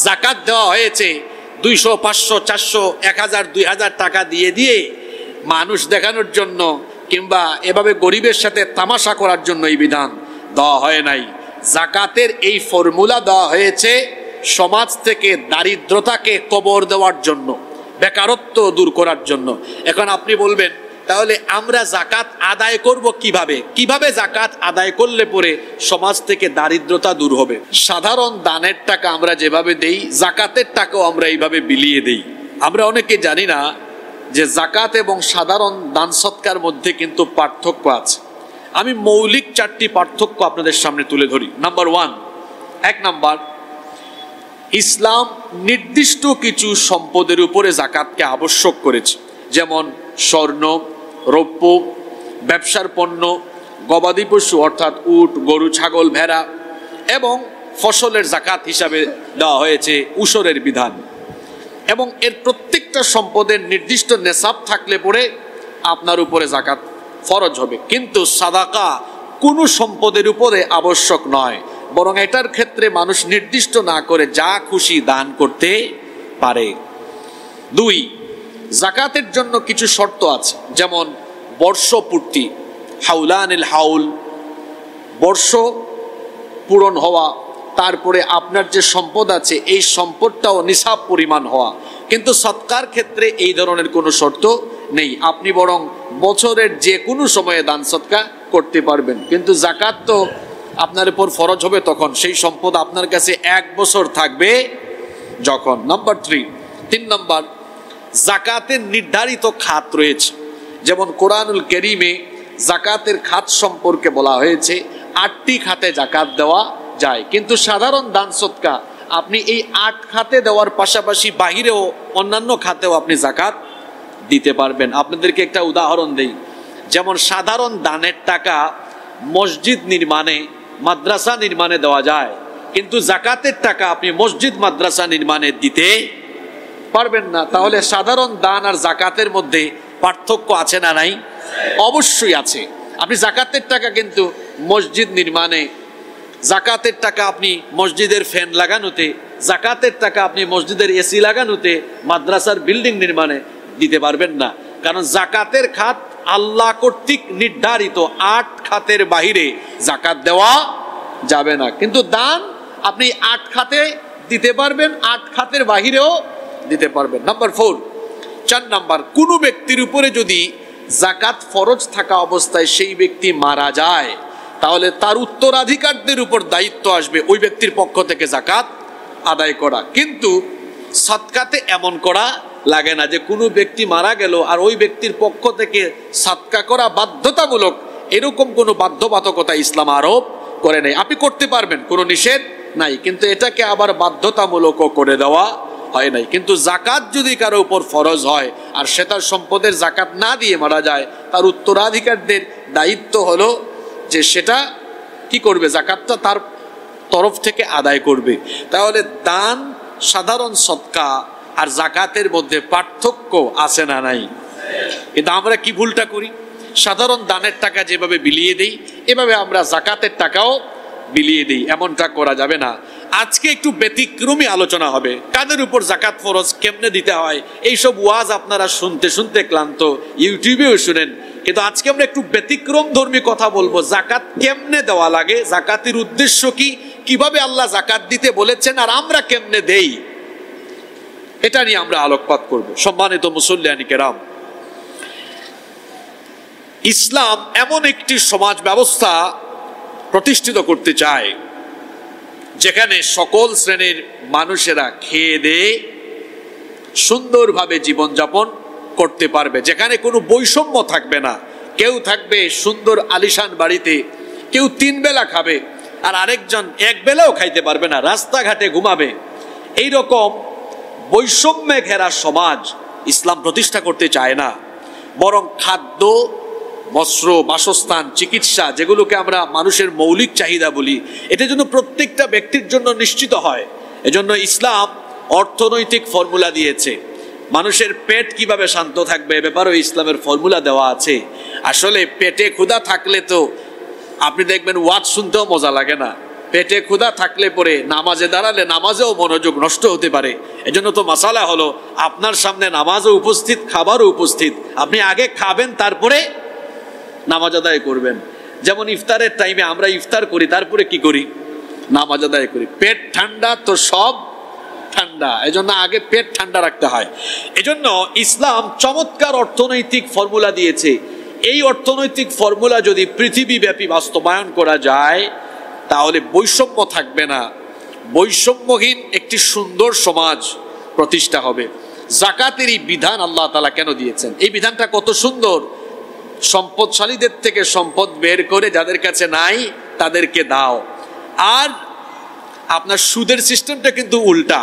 জাকাত দেওয়া হয়েছে 200, 500, 400, 1000, 2000 টাকা দিয়ে দিয়ে মানুষ দেখানোর জন্য কিংবা এভাবে গরিবের সাথে তামাশা করার জন্য এই বিধান দেওয়া হয় নাই। জাকাতের এই ফর্মুলা দেওয়া হয়েছে সমাজ থেকে দারিদ্রতাকে কবর দেওয়ার জন্য, বেকারত্ব দূর করার জন্য। এখন আপনি বলবেন তাহলে আমরা জাকাত আদায় করব কিভাবে? কিভাবে জাকাত আদায় করলে পরে সমাজ থেকে দারিদ্রতা দূর হবে? সাধারণ দানের টাকা আমরা যেভাবে দেই, জাকাতের টাকাও আমরা এইভাবে বিলিয়ে দেই। আমরা অনেকে জানি না যে জাকাত এবং সাধারণ দান সৎকার মধ্যে কিন্তু পার্থক্য আছে। আমি মৌলিক 4টি পার্থক্য আপনাদের সামনে তুলে ধরি। নাম্বার 1, 1 নাম্বার, ইসলাম নির্দিষ্ট কিছু সম্পদের উপরে জাকাতকে আবশ্যক করেছে, যেমন স্বর্ণ, রৌপ্য, ব্যবসার পণ্য, গবাদি পশু অর্থাৎ উট, গরু, ছাগল, ভেড়া এবং ফসলের জাকাত হিসাবে দেওয়া হয়েছে উশরের বিধান। এবং এর প্রত্যেকটা সম্পদের নির্দিষ্ট নেসাব থাকলে পরে আপনার উপরে জাকাত ফরজ হবে। কিন্তু সাদাকা কোনো সম্পদের উপরে আবশ্যক নয়, বরং এটার ক্ষেত্রে মানুষ নির্দিষ্ট না করে যা খুশি দান করতে পারে। 2, জাকাতের জন্য কিছু শর্ত আছে, যেমন বর্ষপূর্তি, হাউলানিল হাউল, বর্ষ পূরণ হওয়া, তারপরে আপনার যে সম্পদ আছে এই সম্পদটাও নিসাব পরিমাণ হওয়া। কিন্তু সৎকার ক্ষেত্রে এই ধরনের কোনো শর্ত নেই, আপনি বরং বছরের যে কোনো সময়ে দান সৎকা করতে পারবেন। কিন্তু জাকাত তো আপনার উপর ফরজ হবে তখন, সেই সম্পদ আপনার কাছে 1 বছর থাকবে যখন। নাম্বার 3 নম্বর, জাকাতের নির্ধারিত খাত রয়েছে, যেমন কোরআনুল কারীমে জাকাতের খাত সম্পর্কে বলা হয়েছে 8টি খাতে জাকাত দেওয়া যায়। কিন্তু সাধারণ দান সৎকা আপনি এই 8 খাতে দেওয়ার পাশাপাশি বাহিরেও অন্যান্য খাতেও আপনি জাকাত দিতে পারবেন। আপনাদেরকে একটা উদাহরণ দেই, যেমন সাধারণ দানের টাকা মসজিদ নির্মাণে, মাদ্রাসা নির্মাণে দেওয়া যায়, কিন্তু জাকাতের টাকা আপনি মসজিদ মাদ্রাসা নির্মাণে দিতে পারবেন না। তাহলে সাধারণ দান আর জাকাতের মধ্যে পার্থক্য আছে না নাই? অবশ্যই আছে। আপনি জাকাতের টাকা কিন্তু মসজিদ নির্মাণে, জাকাতের টাকা আপনি মসজিদের ফ্যান লাগানোতে, জাকাতের টাকা আপনি মসজিদের এসি লাগানোতে, মাদ্রাসার বিল্ডিং নির্মাণে দিতে পারবেন না। কারণ জাকাতের খাত আল্লাহ কর্তৃক নির্ধারিত 8 খাতের বাহিরে জাকাত দেওয়া যাবে না। কিন্তু দান আপনি 8 খাতে দিতে পারবেন, 8 খাতের বাহিরেও দিতে পারবেন। নাম্বার 4 নাম্বার, কোন ব্যক্তির উপরে যদি জাকাত ফরজ থাকা অবস্থায় সেই ব্যক্তি মারা যায়, তাহলে তার উত্তরাধিকারদের উপর দায়িত্ব আসবে ওই ব্যক্তির পক্ষ থেকে জাকাত আদায় করা। কিন্তু সদকাতে এমন করা লাগে না যে কোনো ব্যক্তি মারা গেল আর ওই ব্যক্তির পক্ষ থেকে সদকা করা বাধ্যতামূলক, এরকম কোনো বাধ্যবাধকতা ইসলাম আরোপ করে নাই। আপনি করতে পারবেন, কোনো নিষেধ নাই, কিন্তু এটাকে আবার বাধ্যতামূলকও করে দেওয়া হয় নাই। কিন্তু জাকাত যদি কারো উপর ফরজ হয় আর সে তার সম্পদের জাকাত না দিয়ে মারা যায়, তার উত্তরাধিকারদের দায়িত্ব হলো যে সেটা কি করবে, জাকাতটা তার তরফ থেকে আদায় করবে। তাহলে দান, সাধারণ সদকা আর জাকাতের মধ্যে পার্থক্য আছে না নাই? কিন্তু আমরা কি ভুলটা করি, সাধারণ দানের টাকা যেভাবে বিলিয়ে দেই এভাবে আমরা জাকাতের টাকাও বিলিয়ে দিই। এমনটা করা যাবে না। আজকে একটু ব্যতিক্রমী আলোচনা হবে, কাদের উপর জাকাত ফরজ, কেমনে দিতে হয়। এইসব ওয়াজ আপনারা শুনতে শুনতে ক্লান্ত, ইউটিউবেও শুনেন, কিন্তু আজকে আমরা একটু ব্যতিক্রম ধর্মী কথা বলবো। জাকাত কেমনে দেওয়া লাগে, জাকাতের উদ্দেশ্য কি, কিভাবে আল্লাহ জাকাত দিতে বলেছেন আর আমরা কেমনে দেই, এটা নিয়ে আমরা আলোকপাত করব। সম্মানিত মুসল্লিয়ানি কেরাম, ইসলাম এমন একটি সমাজ ব্যবস্থা প্রতিষ্ঠিত করতে চায় যেখানে সকল শ্রেণীর মানুষেরা খেয়ে দেয়ে সুন্দরভাবে জীবনযাপন করতে পারবে, যেখানে কোনো বৈষম্য থাকবে না। কেউ থাকবে সুন্দর আলিশান বাড়িতে, কেউ 3 বেলা খাবে আর আরেকজন 1 বেলাও খাইতে পারবে না, রাস্তাঘাটে ঘুমাবে। এইরকম বৈষম্যে ঘেরা সমাজ ইসলাম প্রতিষ্ঠা করতে চায় না, বরং খাদ্য, বস্ত্র, বাসস্থান, চিকিৎসা, যেগুলোকে আমরা মানুষের মৌলিক চাহিদা বলি, এটা যেন প্রত্যেকটা ব্যক্তির জন্য নিশ্চিত হয়। এজন্য ইসলাম অর্থনৈতিক ফর্মুলা দিয়েছে। মানুষের পেট কিভাবে শান্ত থাকবে এ ব্যাপারেও ইসলামের ফর্মুলা দেওয়া আছে। আসলে পেটে ক্ষুধা থাকলে তো আপনি দেখবেন ওয়াজ শুনতেও মজা লাগে না, পেটে ক্ষুধা থাকলে পরে নামাজে দাঁড়ালে নামাজেও মনোযোগ নষ্ট হতে পারে। এজন্য তো মাসালা হলো আপনার সামনে নামাজও উপস্থিত, খাবারও উপস্থিত, আপনি আগে খাবেন তারপরে নামাজ আদায় করবেন। যেমন ইফতারের টাইমে আমরা ইফতার করি, তারপরে কি করি? নামাজ আদায় করি। পেট ঠান্ডা তো সব ঠান্ডা, এজন্য আগে পেট ঠান্ডা রাখতে হয়। এজন্য ইসলাম চমৎকার অর্থনৈতিক ফর্মুলা দিয়েছে। এই অর্থনৈতিক ফর্মুলা যদি পৃথিবীব্যাপী বাস্তবায়ন করা যায় তাহলে বৈষম্য থাকবে না, বৈষম্যহীন একটি সুন্দর সমাজ প্রতিষ্ঠা হবে। যাকাতের এই বিধান আল্লাহ তাআলা কেন দিয়েছেন? এই বিধানটা কত সুন্দর! সম্পদশালীদের থেকে সম্পদ বের করে যাদের কাছে নাই তাদেরকে দাও। আর আপনার সুদের সিস্টেমটা কিন্তু উল্টা,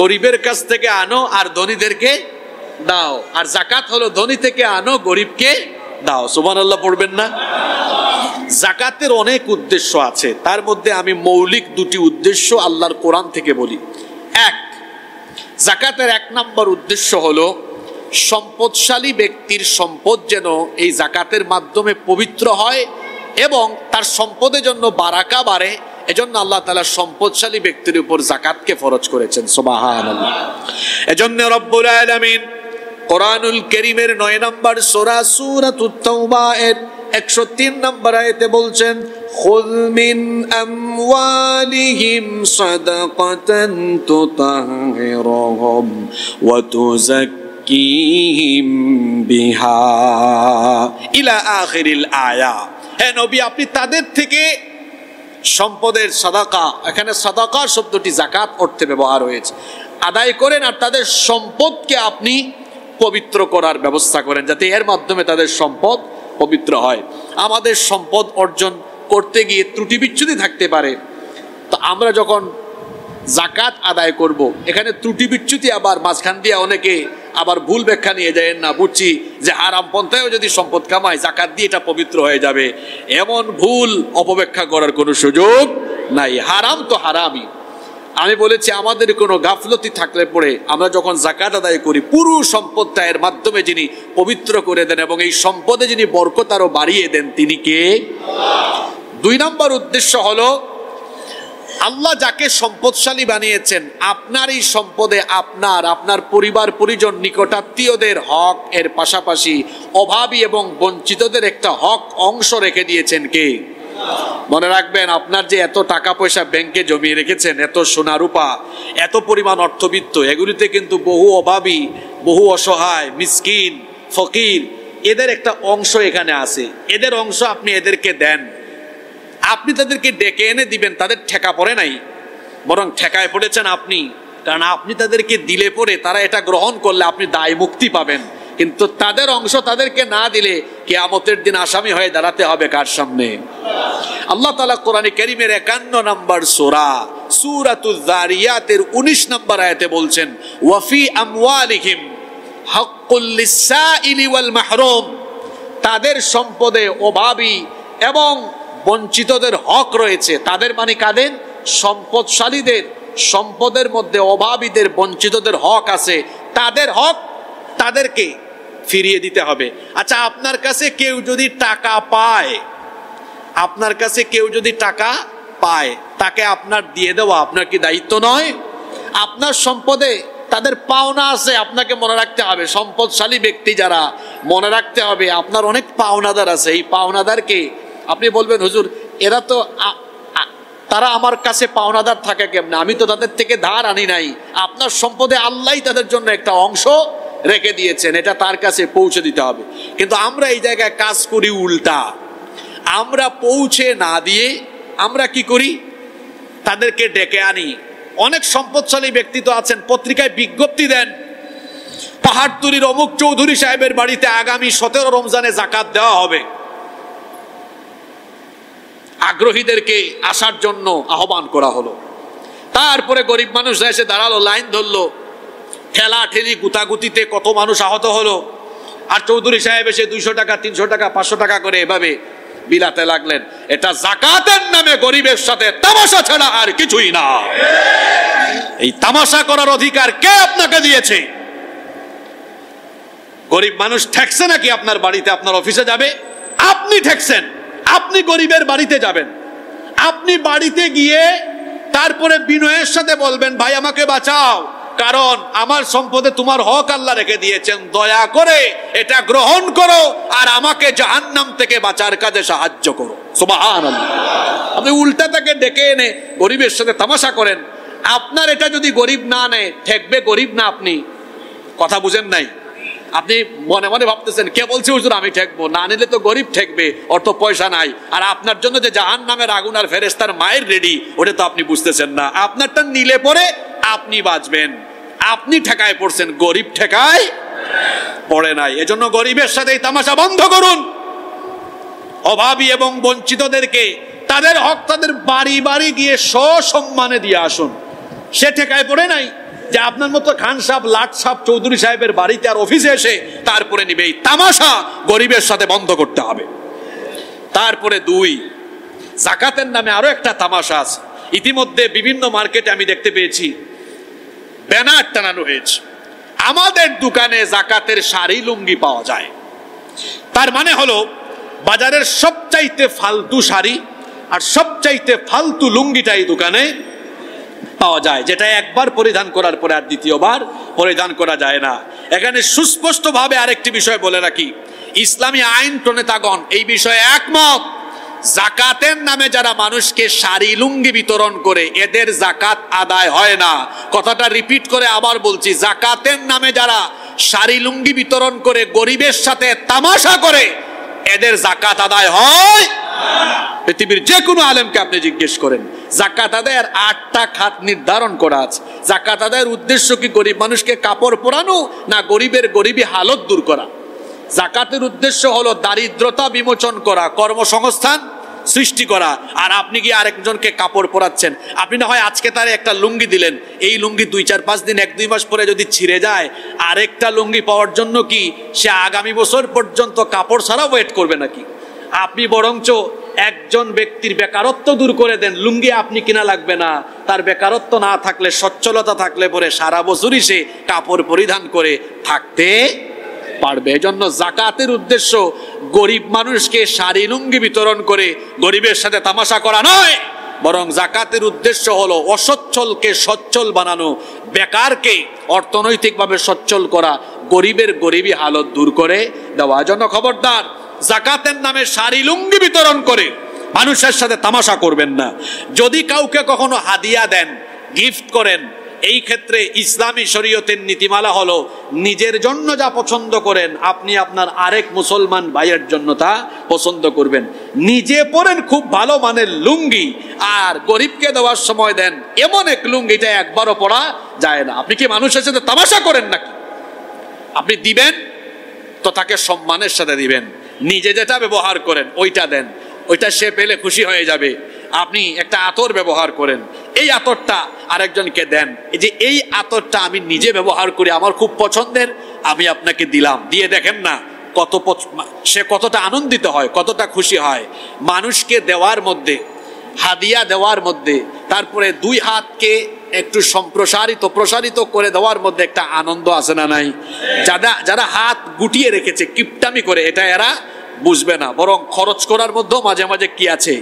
গরিবের কাছ থেকে আনো আর ধনীদেরকে দাও। আর যাকাত হলো ধনী থেকে আনো, গরিবকে দাও। সুবহানাল্লাহ পড়বেন না? যাকাতের অনেক উদ্দেশ্য আছে, তার মধ্যে আমি মৌলিক দুটি উদ্দেশ্য আল্লাহর কোরআন থেকে বলি। এক, যাকাতের 1 নম্বর উদ্দেশ্য হলো সম্পদশালী ব্যক্তির সম্পদ যেন এই যাকাতের মাধ্যমে পবিত্র হয় এবং তার সম্পদের জন্য বারাকা বাড়ে। এজন্য আল্লাহ তাআলা সম্পদশালী ব্যক্তির উপর যাকাতকে ফরজ করেছেন। সুবহানাল্লাহ। এজন্য রব্বুল আলামিন কোরআনুল কারীমের 9 নম্বর সূরা সূরাতুত তাওবা এর 103 নম্বর আয়াতে বলছেন, খুয মিন আমওয়ালিহিম সাদাকাতান তুতাহহিরুহুম ওয়া তুযাক্কিহিম বিহা ইলা আখিরিল আয়া। হে নবী, আপনি তাদের থেকে সম্পদের সাদাকা, এখানে সাদাকা শব্দটি যাকাত অর্থে ব্যবহার হয়েছে, আদায় করেন আর তাদের সম্পদকে আপনি পবিত্র করার ব্যবস্থা করেন, যাতে এর মাধ্যমে তাদের সম্পদ পবিত্র হয়। আমাদের সম্পদ অর্জন করতে গিয়ে ত্রুটি বিচ্যুতি থাকতে পারে, তো আমরা যখন যাকাত আদায় করব, এখানে ত্রুটি বিচ্যুতি আবার মাঝখান দিয়ে অনেকে আবার ভুল ব্যাখ্যা নিয়ে যায় না, বুঝছি যে হারাম পন্থায়ও যদি সম্পদ কামায় যাকাত দিয়ে এটা পবিত্র হয়ে যাবে, এমন ভুল অপব্যাখ্যা করার কোনো সুযোগ নাই। হারাম তো হারামই। আমি বলেছি আমাদের কোনো গাফলতি থাকলে পরে আমরা যখন যাকাত আদায় করি, পুরো সম্পদটা এর মাধ্যমে যিনি পবিত্র করে দেন এবং এই সম্পদে যিনি বরকত আরো বাড়িয়ে দেন তিনি কে? 2 নম্বর উদ্দেশ্য হলো আল্লাহ যাকে সম্পদশালী বানিয়েছেন, আপনার এই সম্পদে আপনার পরিবার পরিজন নিকটাত্মীয়দের হক এর পাশাপাশি অভাবী এবং বঞ্চিতদের একটা হক অংশ রেখে দিয়েছেন কে? মনে রাখবেন, আপনার যে এত টাকা পয়সা ব্যাংকে জমিয়ে রেখেছেন, এত সোনা রূপা, এত পরিমাণ অর্থবিত্ত, এগুলিতে কিন্তু বহু অভাবী, বহু অসহায়, মিসকিন, ফকির, এদের একটা অংশ এখানে আছে। এদের অংশ আপনি এদেরকে দেন, আপনি তাদেরকে ডেকে এনে দিবেন, তাদের ঠেকা পড়ে নাই, বরং ঠেকায় পড়েছেন আপনি। কারণ আপনি তাদেরকে দিলে পরে তারা এটা গ্রহণ করলে আপনি দায় মুক্তি পাবেন, কিন্তু তাদের অংশ তাদেরকে না দিলে কিয়ামতের দিন আসামি হয়ে দাঁড়াতে হবে কার সামনে? আল্লাহ তাআলা কোরআনে কারীমের 51 নম্বর সূরা সূরাতুয যারিয়াতের 19 নম্বর আয়াতে বলছেন, ওয়া ফি আমওয়ালিহিম হাক্কুল লিসাইলি ওয়াল মাহরুম, তাদের সম্পদে অভাবী এবং বঞ্চিতদের হক রয়েছে। তাদের মানে কাদের? সম্পদশালীদের। সম্পদের মধ্যে অভাবীদের, বঞ্চিতদের হক আছে, তাদের হক তাদেরকে ফিরিয়ে দিতে হবে। আচ্ছা, আপনার কাছে কেউ যদি টাকা পায়, তাকে আপনার দিয়ে দেওয়া আপনার কি দায়িত্ব নয়? আপনার সম্পদে তাদের পাওনা আছে, আপনাকে মনে রাখতে হবে। সম্পদশালী ব্যক্তি যারা, মনে রাখতে হবে আপনার অনেক পাওনাদার আছে। এই পাওনাদারকে আপনি বলবেন, হুজুর এরা তো তারা আমার কাছে পাওনাদার থাকে কেমনে? আমি তো তাদের থেকে ধার আনি নাই। আপনার সম্পদে আল্লাহই তাদের জন্য একটা অংশ রেখে দিয়েছেন, এটা তার কাছে পৌঁছে দিতে হবে। কিন্তু আমরা এই জায়গায় কাজ করি উল্টা। আমরা পৌঁছে না দিয়ে আমরা কি করি? তাদেরকে ডেকে আনি। অনেক সম্পদশালী ব্যক্তি তো আছেন, পত্রিকায় বিজ্ঞপ্তি দেন, পাহাড়তলির অমুক চৌধুরী সাহেবের বাড়িতে আগামী 17 রমজানে যাকাত দেওয়া হবে, আগ্রহীদেরকে আসার জন্য আহ্বান করা হলো। তারপরে গরিব মানুষ এসে দাঁড়ালো, লাইন ধরলো, ঠেলা ঠেলি গুতাগুতিতে কত মানুষ আহত হলো। আর চৌধুরী সাহেব এসে 200 টাকা, 300 টাকা, 500 টাকা করে এভাবে বিলাতে লাগলেন। এটা যাকাতের নামে গরিবের সাথে তামাশা ছাড়া আর কিছুই না। এই তামাশা করার অধিকার কে আপনাকে দিয়েছে? গরিব মানুষ ঠেকছে নাকি আপনার বাড়িতে? আপনার অফিসে যাবে, আপনি ঠেকছেন। আপনি গরিবের বাড়িতে যাবেন, আপনি বাড়িতে গিয়ে তারপরে বিনয়ের সাথে বলবেন, ভাই আমাকে বাঁচাও, কারণ আমার সম্পদে তোমার হক আল্লাহ রেখে দিয়েছেন, দয়া করে এটা গ্রহণ করো আর আমাকে জাহান্নাম থেকে বাঁচার কাজে সাহায্য করো। সুবহানাল্লাহ। আপনি উল্টা তাকে ডেকে এনে গরিবের সাথে তামাশা করেন। আপনার এটা যদি গরিব না নেয়, ঠেকবে গরিব না আপনি। কথা বুঝেন নাই? আপনি মনে মনে ভাবতেছেন, কে বলছে হুজুর আমি ঠেকবো? না নিলে তো গরিব ঠেকবে, ওর তো পয়সা নাই। আর আপনার জন্য যে জাহান্নামের আগুন আর ফেরেশতার মায়ের রেডি, ওটা তো আপনি বুঝতেছেন না। আপনারটা নিলে পরে আপনি বাঁচবেন, আপনি ঠেকায় পড়ছেন, গরিব ঠেকায় পড়ে নাই। এজন্য গরিবের সাথে এই তামাশা বন্ধ করুন। অভাবী এবং বঞ্চিতদেরকে তাদের হক তাদের বাড়ি বাড়ি গিয়ে সসম্মানে দিয়ে আসুন। সে ঠেকায় পড়ে নাই যে আপনার মতো খান সাহেব, লাট সাহেব, চৌধুরী সাহেবের বাড়িতে আর অফিসে এসে তারপরে নিবে। এই তামাশা গরিবের সাথে বন্ধ করতে হবে। তারপরে 2, যাকাতের নামে আরো একটা তামাশা আছে। ইতিমধ্যে বিভিন্ন মার্কেটে আমি দেখতে পেয়েছি ব্যানার টানানো হয়েছে, আমাদের দোকানে যাকাতের শাড়ি লুঙ্গি পাওয়া যায়। তার মানে হলো বাজারের সবচাইতে ফালতু শাড়ি আর সবচাইতে ফালতু লুঙ্গিটা এই দোকানে পাওয়া যায়, যেটা একবার পরিধান করার পরে আর দ্বিতীয়বার পরিধান করা যায় না। এখানে সুস্পষ্ট ভাবে আরেকটি বিষয় বলে রাখি, ইসলামী আইন প্রণেতাগণ এই বিষয়ে একমত। যাকাতের নামে যারা মানুষকে শাড়ি লুঙ্গি বিতরণ করে, এদের যাকাত আদায় হয় না। কথাটা রিপিট করে আবার বলছি, যাকাতের নামে যারা শাড়ি লুঙ্গি বিতরণ করে গরিবের সাথে তামাশা করে, এদের যাকাত আদায় হয়। পৃথিবীর যে কোনো আলেমকে আপনি জিজ্ঞেস করেন, যাকাত আদায়ের 8টা খাত নির্ধারণ করা আছে। যাকাত আদায়ের উদ্দেশ্য কি গরিব মানুষকে কাপড় পরানো, না গরিবের গরিবী হালত দূর করা? যাকাতের উদ্দেশ্য হলো দারিদ্রতা বিমোচন করা, কর্মসংস্থান সৃষ্টি করা। আর আপনি কি আরেকজনকে কাপড় পরাচ্ছেন, আপনি না হয় আজকে তারে একটা লুঙ্গি দিলেন, এই লুঙ্গি 2-4-5 দিন 1-2 মাস পরে যদি ছিঁড়ে যায়, আরেকটা লুঙ্গি পাওয়ার জন্য কি সে আগামী বছর পর্যন্ত কাপড় ছাড়া ওয়েট করবে নাকি? আপনি বরঞ্চ একজন ব্যক্তির বেকারত্ব দূর করে দেন, লুঙ্গি আপনি কিনা লাগবে না। তার বেকারত্ব না থাকলে, সচ্ছলতা থাকলে পরে সারা বছরই সে কাপড় পরিধান করে থাকতে পারবে। এজন্য যাকাতের উদ্দেশ্য গরিব মানুষকে শাড়ি লুঙ্গি বিতরণ করে গরিবের সাথে তামাশা করা নয়, বরং যাকাতের উদ্দেশ্য হলো অসচ্ছলকে সচ্ছল বানানো, বেকারকে অর্থনৈতিকভাবে সচ্ছল করা, গরিবের গরিবী হালত দূর করে দেওয়া। এজন্য খবরদার, যাকাতের নামে শাড়ি লুঙ্গি বিতরণ করে মানুষের সাথে তামাশা করবেন না। যদি কাউকে কখনো হাদিয়া দেন, গিফট করেন, এই ক্ষেত্রে ইসলামী শরীয়তের নীতিমালা হলো নিজের জন্য যা পছন্দ করেন আপনি আপনার আরেক মুসলমান ভাইয়ের জন্য তা পছন্দ করবেন। নিজে পরেন খুব ভালো মানের লুঙ্গি, আর গরিবকে দেওয়ার সময় দেন এমন এক লুঙ্গি এটা একবারও পরা যায় না। আপনি কি মানুষের সাথে তামাশা করেন নাকি? আপনি দিবেন তো তাকে সম্মানের সাথে দিবেন, নিজে যেটা ব্যবহার করেন ওইটা দেন, ওইটা সে পেলে খুশি হয়ে যাবে। আপনি একটা আতর ব্যবহার করেন, এই আতরটা আরেকজনকে দেন, এই যে এই আতরটা আমি নিজে ব্যবহার করি, আমার খুব পছন্দের, আমি আপনাকে দিলাম। দিয়ে দেখেন না সে কতটা আনন্দিত হয়, কতটা খুশি হয়। মানুষকে দেওয়ার মধ্যে, হাদিয়া দেওয়ার মধ্যে, তারপরে 2 হাতকে একটু প্রসারিত করে দেওয়ার মধ্যে একটা আনন্দ আছে না নাই? যারা হাত গুটিয়ে রেখেছে কিপটামি করে, এটা এরা বুঝবে না, বরং খরচ করার মধ্যেও মাঝে মাঝে কি আছে?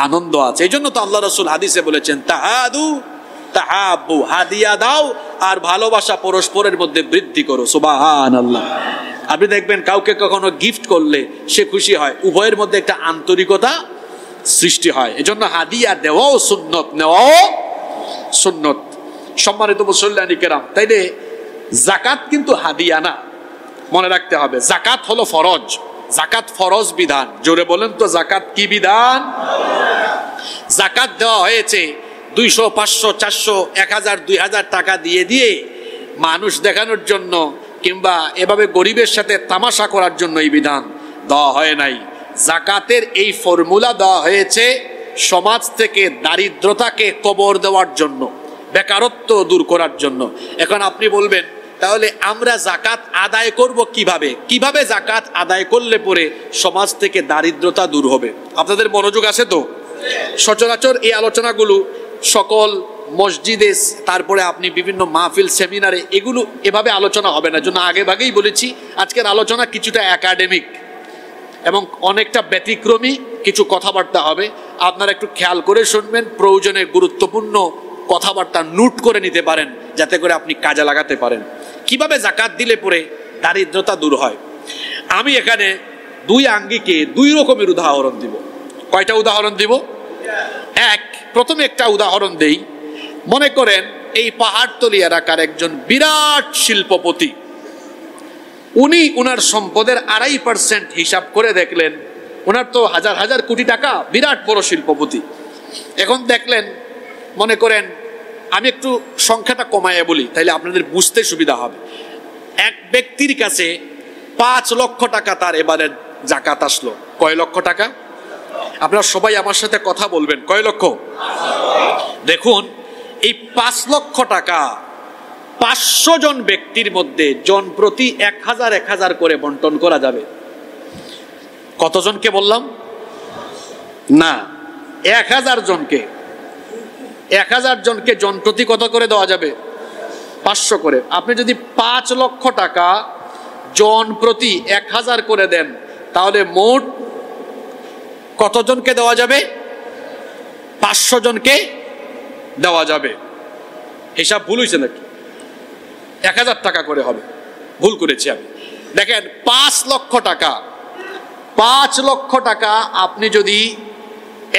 আনন্দ আছে। এই জন্য তো আল্লাহ রাসূল হাদিসে বলেছেন, তাহাদু তাহাব্বু, হাদিয়া দাও আর ভালোবাসা পরস্পরের মধ্যে বৃদ্ধি করো। সুবহানাল্লাহ। আপনি দেখবেন কাউকে কখনো গিফট করলে সে খুশি হয়, উভয়ের মধ্যে একটা আন্তরিকতা সৃষ্টি হয়। এজন্য হাদিয়া দেওয়াও সুন্নত, নেওয়াও সুন্নত। সম্মানিত মুসল্লিয়ানি কেরাম, তাইলে যাকাত কিন্তু হাদিয়া না, মনে রাখতে হবে। যাকাত হলো ফরজ, যাকাত ফরজ বিধান। জোরে বলেন তো, যাকাত কি বিধান? যাকাত দেওয়া হয়েছে 200, 500, 400, 1000, 2000 টাকা দিয়ে মানুষ দেখানোর জন্য, কিংবা এভাবে গরিবের সাথে তামাশা করার জন্য এই বিধান দেওয়া হয় নাই। যাকাতের এই ফর্মুলা দেওয়া হয়েছে সমাজ থেকে দারিদ্রতাকে কবর দেওয়ার জন্য, বেকারত্ব দূর করার জন্য। এখন আপনি বলবেন, তাহলে আমরা যাকাত আদায় করব কিভাবে? কিভাবে যাকাত আদায় করলে পরে সমাজ থেকে দারিদ্রতা দূর হবে? আপনাদের মনোযোগ আছে তো? সচরাচর এই আলোচনাগুলো সকল মসজিদে, তারপরে আপনি বিভিন্ন মাহফিল, সেমিনারে এগুলো এভাবে আলোচনা হবে না। জন্য আগে ভাগেই বলেছি, আজকের আলোচনা কিছুটা একাডেমিক এবং অনেকটা ব্যতিক্রমী কিছু কথাবার্তা হবে, আপনারা একটু খেয়াল করে শুনবেন, প্রয়োজনে গুরুত্বপূর্ণ কথাবার্তা নোট করে নিতে পারেন যাতে করে আপনি কাজে লাগাতে পারেন। কিভাবে জাকাত দিলে পরে দারিদ্রতা দূর হয়। আমি এখানে দুই আঙ্গিকে দুই রকমের উদাহরণ দিব। কয়টা উদাহরণ দিব? প্রথমে একটা উদাহরণ দেই। মনে করেন এই পাহাড়তলি এলাকার একজন বিরাট শিল্পপতি, উনি উনার সম্পদের 2.5% হিসাব করে দেখলেন, ওনার তো হাজার হাজার কোটি টাকা, বিরাট বড় শিল্পপতি। এখন দেখলেন, মনে করেন আমি একটু সংখ্যাটা কমায় বলি তাইলে আপনাদের বুঝতে সুবিধা হবে। এক ব্যক্তির কাছে 5 লক্ষ টাকা তার এবারে জাকাত আসলো। কয় লক্ষ টাকা? আপনারা সবাই আমার সাথে কথা বলবেন, কয় লক্ষ? দেখুন, এই 5 লক্ষ টাকা 500 জন ব্যক্তির মধ্যে জন প্রতি 1000 করে বন্টন করা যাবে। কতজনকে বললাম? না, 1000 জনকে। 1000 জনকে জন প্রতি কত করে দেওয়া যাবে? 500 করে। আপনি যদি 5 লক্ষ টাকা জন প্রতি 1000 করে দেন তাহলে মোট কতজনকে দেওয়া যাবে? 500 জনকে দেওয়া যাবে। হিসাব ভুল হয়েছে নাকি? 1000 টাকা করে হবে, ভুল করেছি আমি। দেখেন, 5 লক্ষ টাকা, 5 লক্ষ টাকা আপনি যদি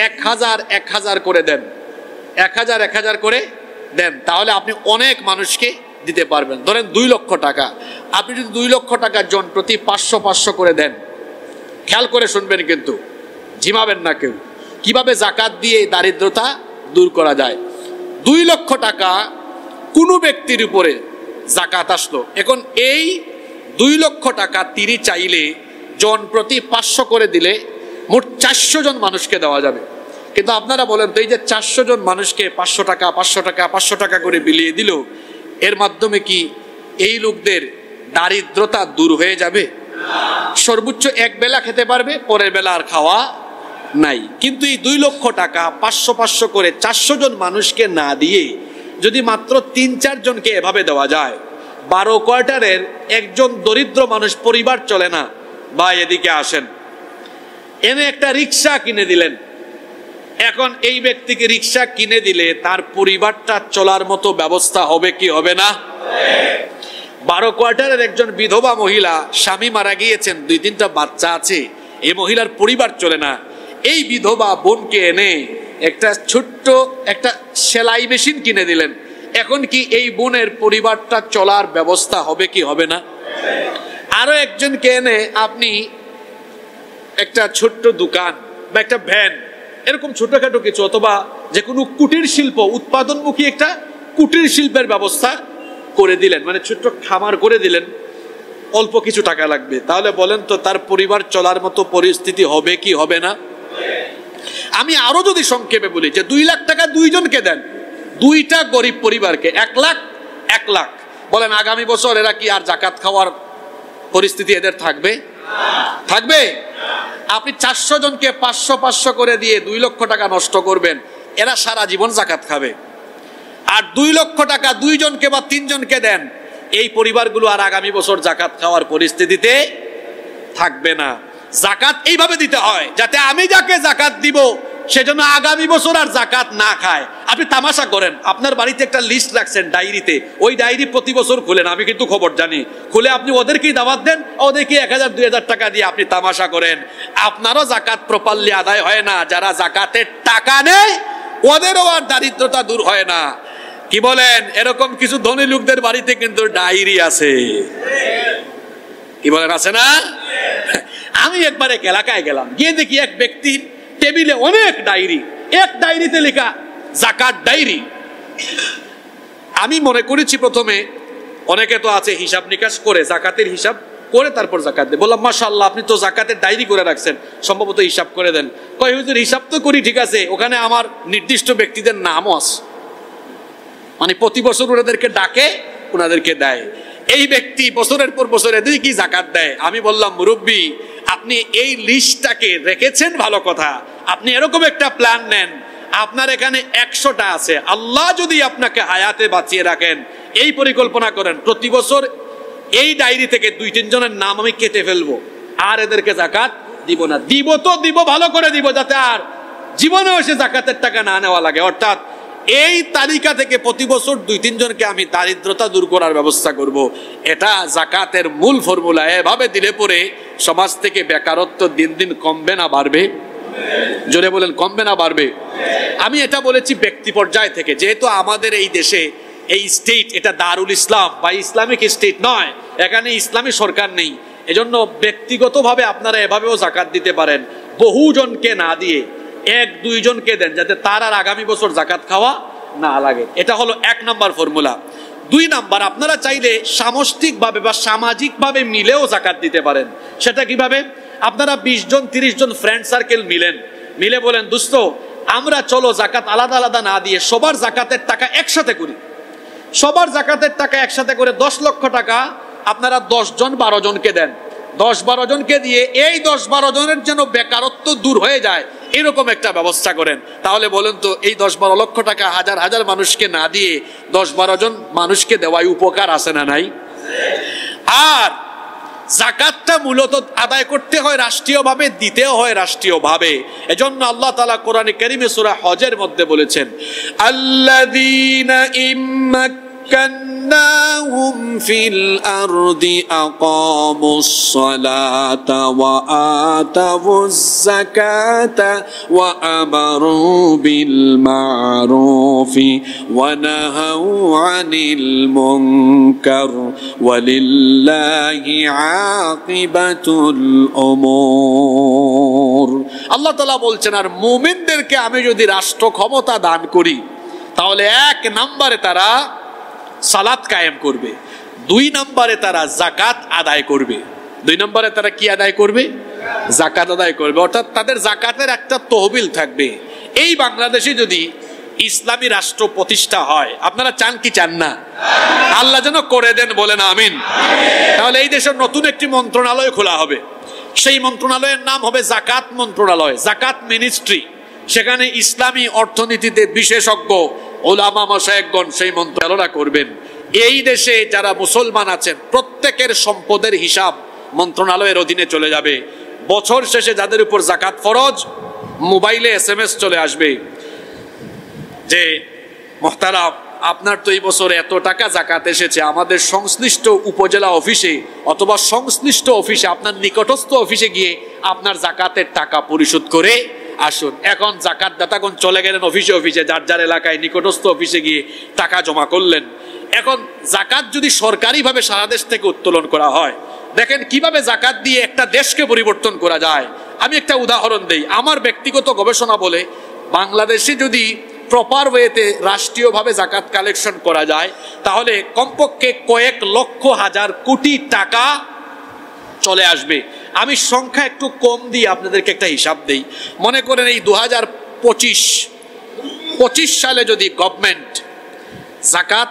1000 করে দেন, 1000 করে দেন, তাহলে আপনি অনেক মানুষকে দিতে পারবেন। ধরেন 2 লক্ষ টাকা, আপনি যদি 2 লক্ষ টাকা জন প্রতি 500 করে দেন, খেয়াল করে শুনবেন কিন্তু, ঝিমাবেন না কেউ। কিভাবে জাকাত দিয়ে দারিদ্রতা দূর করা যায়। 2 লক্ষ টাকা কোনো ব্যক্তির উপরে জাকাত আসলো। এখন এই 2 লক্ষ টাকা তিনি চাইলে জন প্রতি 500 করে দিলে মোট 400 জন মানুষকে দেওয়া যাবে। কিন্তু আপনারা বলেন তো, এই যে 400 জন মানুষকে 500 টাকা করে বিলিয়ে দিল, এর মাধ্যমে কি এই লোকদের দারিদ্রতা দূর হয়ে যাবে? সর্বোচ্চ এক বেলা খেতে পারবে, পরের বেলা আর খাওয়া নাই। কিন্তু এই 2 লক্ষ টাকা 500 করে 400 জন মানুষকে না দিয়ে যদি মাত্র 3-4 জনকে এভাবে দেওয়া যায়, 12 কোয়ার্টারের একজন দরিদ্র মানুষ, পরিবার চলে না, ভাই এদিকে আসেন, এনে একটা রিক্সা কিনে দিলেন। এখন এই ব্যক্তিকে রিক্সা কিনে দিলে তার পরিবারটা চলার মতো ব্যবস্থা হবে কি হবে না? 12 কোয়ার্টারের একজন বিধবা মহিলা, স্বামী মারা গিয়েছেন, 2-3টা বাচ্চা আছে, এই মহিলার পরিবার চলে না। এই বিধবা বোনকে এনে একটা ছোট্ট একটা সেলাই মেশিন কিনে দিলেন। এখন কি এই বোনের পরিবারটা চলার ব্যবস্থা হবে কি হবে না? আরো একজনকে এনে আপনি একটা ছোট্ট দোকান বা একটা ভ্যান, এরকম ছোটখাটো কিছু, অথবা যে কোনো কুটির শিল্প, উৎপাদনমুখী একটা কুটির শিল্পের ব্যবস্থা করে দিলেন, মানে ছোট্ট খামার করে দিলেন, অল্প কিছু টাকা লাগবে। তাহলে বলেন তো, তার পরিবার চলার মতো পরিস্থিতি হবে কি হবে না? আমি আরো যদি সংক্ষেপে বলি যে 2 লাখ টাকা 2 জনকে দেন, 2টা গরিব পরিবারকে 1 লাখ, বলেন আগামী বছর এরা কি আর জাকাত খাওয়ার পরিস্থিতি এদের থাকবে? থাকবে? আপনি 400 জনকে 500 করে দিয়ে 2 লক্ষ টাকা নষ্ট করবেন, এরা সারা জীবন জাকাত খাবে। আর 2 লক্ষ টাকা 2 জনকে বা 3 জনকে দেন, এই পরিবারগুলো আর আগামী বছর জাকাত খাওয়ার পরিস্থিতিতে থাকবে না। জাকাত এইভাবে দিতে হয় যাতে আমি যাকে জাকাত দিব সেজন্য আগামী বছর আর জাকাত না খায়। আপনি তামাশা করেন, আপনার বাড়িতে একটা লিস্ট রাখছেন ডায়েরিতে, ওই ডায়েরি প্রতি বছর খুলেন, আমি কিন্তু খবর জানি, খুলে আপনি ওদেরকেই দাওয়াত দেন, ওদেরকে 1000-2000 টাকা দিয়ে আপনি তামাশা করেন। আপনারও জাকাত প্রপারলি আদায় হয় না, যারা জাকাতের টাকা নেয় ওদেরও আর দারিদ্রতা দূর হয় না। কি বলেন? এরকম কিছু ধনী লোকদের বাড়িতে কিন্তু ডায়েরি আছে। কি বলেন, আছে না? আমি একবার এক এলাকায় গেলাম, গিয়ে দেখি এক ব্যক্তির টেবিলে অনেক ডায়েরি, এক ডায়েরিতে লেখা জাকাত ডায়েরি। আমি মনে করেছি প্রথমে, অনেকে তো আছে হিসাব নিকাশ করে, জাকাতের হিসাব করে তারপর জাকাত দেয়। বললাম মাশাআল্লাহ, আপনি তো জাকাতের ডায়েরি করে রাখছেন, সম্ভবত হিসাব করে দেন। কয় হুজুর, হিসাব তো করি ঠিক আছে, ওখানে আমার নির্দিষ্ট ব্যক্তিদের নামও আছে, মানে প্রতি বছর ওনাদেরকে ডাকে, ওনাদেরকে দেয়। এই ব্যক্তি বছরের পর বছর এদের কি জাকাত দেয়। আমি বললাম, মুরব্বী, আপনি এই লিস্টটাকে রেখেছেন ভালো কথা, আপনি এরকম একটা প্ল্যান নেন, আপনার এখানে 100টা আছে, আল্লাহ যদি আপনাকে হায়াতে বাঁচিয়ে রাখেন, এই পরিকল্পনা করেন প্রতি বছর এই ডায়েরি থেকে 2-3 জনের নাম আমি কেটে ফেলবো, আর এদেরকে জাকাত দিব না। দিব তো দিব, ভালো করে দিব, যাতে আর জীবনেও এসে জাকাতের টাকা না নেওয়া লাগে। অর্থাৎ এই তালিকা থেকে প্রতি বছর 2-3 জনকে আমি দারিদ্রতা দূর করার ব্যবস্থা করব। এটা জাকাতের মূল ফর্মুলা। এভাবে দিলে পরে সমাজ থেকে বেকারত্ব দিন দিন কমবে না বাড়বে? জোরে বলেন, কমবে না বাড়বে? আমি এটা বলেছি ব্যক্তি পর্যায় থেকে, যেহেতু আমাদের এই দেশে এই স্টেট এটা দারুল ইসলাম বা ইসলামিক স্টেট নয়, এখানে ইসলামী সরকার নেই। এজন্য ব্যক্তিগতভাবে আপনারা এভাবেও জাকাত দিতে পারেন। বহুজনকে না দিয়ে 1-2 জনকে দেন, যাতে তার আর আগামী বছর জাকাত খাওয়া না লাগে। এটা হলো 1 নম্বর ফর্মুলা। 2 নম্বর, আপনারা চাইলে সামষ্টিকভাবে বা সামাজিকভাবে মিলেও জাকাত দিতে পারেন। সেটা কিভাবে? আপনারা 20 জন 30 জন ফ্রেন্ড সার্কেল মিলে বলেন, দোস্ত আমরা চলো জাকাত আলাদা আলাদা না দিয়ে সবার জাকাতের টাকা একসাথে করি। সবার জাকাতের টাকা একসাথে করে 10 লক্ষ টাকা আপনারা 10 জন 12 জনকে দেন। 10-12 জনকে দিয়ে এই 10-12 জনের যেন বেকারত্ব দূর হয়ে যায়, এরকম একটা ব্যবস্থা করেন। তাহলে বলেন তো, এই 10-12 লক্ষ টাকা হাজার হাজার মানুষকে না দিয়ে 10-12 জন মানুষকে দেওয়ায় উপকার আছে না নাই? আর জাকাতটা মূলত আদায় করতে হয় রাষ্ট্রীয়ভাবে, দিতেও হয় রাষ্ট্রীয়ভাবে। এজন্য আল্লাহ তাআলা কোরআনে কারীমে সূরা হজের মধ্যে বলেছেন, আল্লাযীনা ইম্মাক্কান্নাহুম ফিল আরদি আকামুস সালাতা ওয়া আতাউজ যাকাতা ওয়া আমারু বিল মা'রুফি ওয়া নাহাউ আনিল মুনকার ওয়ালিল্লাহি আকিবাতুল উমুর। আল্লাহ তাআলা বলছেন, আর মুমিনদেরকে আমি যদি রাষ্ট্র ক্ষমতা দান করি, তাহলে 1 নম্বরে তারা সালাত কায়েম করবে, 2 নম্বরে তারা জাকাত আদায় করবে। 2 নম্বরে তারা কি আদায় করবে? জাকাত আদায় করবে। অর্থাৎ তাদের জাকাতের একটা তহবিল থাকবে। এই বাংলাদেশে যদি ইসলামী রাষ্ট্র প্রতিষ্ঠা হয়, আপনারা চান কি চান না? আল্লাহ যেন করে দেন, বলেন আমিন। তাহলে এই দেশের নতুন একটি মন্ত্রণালয় খোলা হবে। সেই মন্ত্রণালয়ের নাম হবে জাকাত মন্ত্রণালয়, জাকাত মিনিস্ট্রি। সেখানে ইসলামী অর্থনীতিতে বিশেষজ্ঞ ওলামা মাশায়েখগণ সেই মন্ত্রণালয় করবেন। এই দেশে যারা মুসলমান আছেন প্রত্যেকের সম্পদের হিসাব মন্ত্রণালয়ের অধীনে চলে যাবে। বছর শেষে যাদের উপর জাকাত ফরজ, মোবাইলে SMS চলে আসবে যে মুহতারাম, আপনার তো এই বছর এত টাকা জাকাত এসেছে, আমাদের সংশ্লিষ্ট উপজেলা অফিসে অথবা সংশ্লিষ্ট অফিসে, আপনার নিকটস্থ অফিসে গিয়ে আপনার জাকাতের টাকা পরিশোধ করে আসুন। এখন জাকাত দাতাগণ চলে গেলেন অফিসে, যার যার এলাকায় নিকটস্থ অফিসে গিয়ে টাকা জমা করলেন। এখন জাকাত যদি সরকারিভাবে সারা দেশ থেকে উত্তোলন করা হয়, দেখেন কিভাবে জাকাত দিয়ে একটা দেশকে পরিবর্তন করা যায়। আমি একটা উদাহরণ দেই। আমার ব্যক্তিগত গবেষণা বলে, বাংলাদেশে যদি প্রপার ওয়েতে রাষ্ট্রীয়ভাবে জাকাত কালেকশন করা যায়, তাহলে কমপক্ষে কয়েক লক্ষ হাজার কোটি টাকা চলে আসবে। আমি সংখ্যা একটু কম দিয়ে আপনাদেরকে একটা হিসাব দেই। মনে করেন এই 2025 সালে যদি গভর্নমেন্ট জাকাত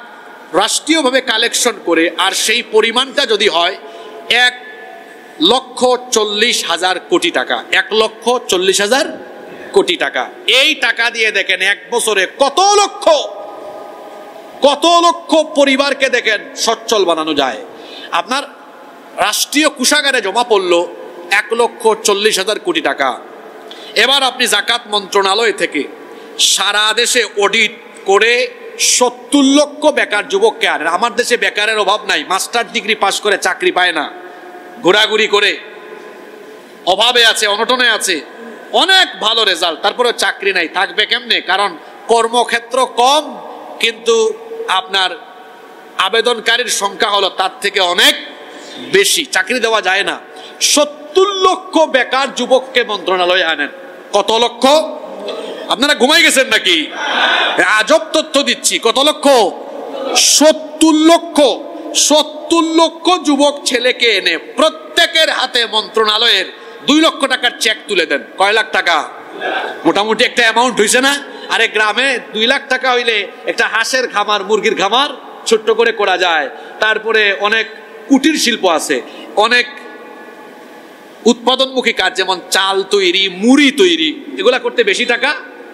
রাষ্ট্রীয়ভাবে কালেকশন করে, আর সেই পরিমাণটা যদি হয় 1,40,000 কোটি টাকা, 1,40,000 কোটি টাকা, এই টাকা দিয়ে দেখেন এক বছরে কত লক্ষ পরিবারকে দেখেন সচ্ছল বানানো যায়। আপনার রাষ্ট্রীয় কোষাগারে জমা পড়লো 1,40,000 কোটি টাকা। এবার আপনি জাকাত মন্ত্রণালয় থেকে সারা দেশে অডিট করে 70 লক্ষ বেকার যুবককে আনেন। আমার দেশে বেকারের অভাব নাই, মাস্টার ডিগ্রি পাশ করে চাকরি পায় না, ঘোরাঘুরি করে অভাবে আছে, অনটনে আছে, অনেক ভালো রেজাল্ট, তারপরে চাকরি নাই। থাকবে কেমনে? কারণ কর্মক্ষেত্র কম, কিন্তু আপনার আবেদনকারীর সংখ্যা হলো তার থেকে অনেক বেশি, চাকরি দেওয়া যায় না। 70 লক্ষ বেকার যুবককে মন্ত্রণালয়ে আনেন। কত লক্ষ? আপনারা ঘুমাই গেছেন নাকি? আজব তথ্য দিচ্ছি। কত লক্ষ? 70 লক্ষ যুবক ছেলেকে এনে প্রত্যেকের হাতে মন্ত্রণালয়ের 2 লক্ষ টাকার চেক তুলে দেন। কয় লাখ টাকা? মোটামুটি একটা অ্যামাউন্ট হয়েছে না? আরে গ্রামে 2 লাখ টাকা হইলে একটা হাঁসের খামার, মুরগির খামার ছোট্ট করে করা যায়। তারপরে অনেক কুটির শিল্প আছে, অনেক উৎপাদনমুখী কাজ, যেমন চাল তৈরি, মুড়ি তৈরি, এগুলা করতে বেশি টাকা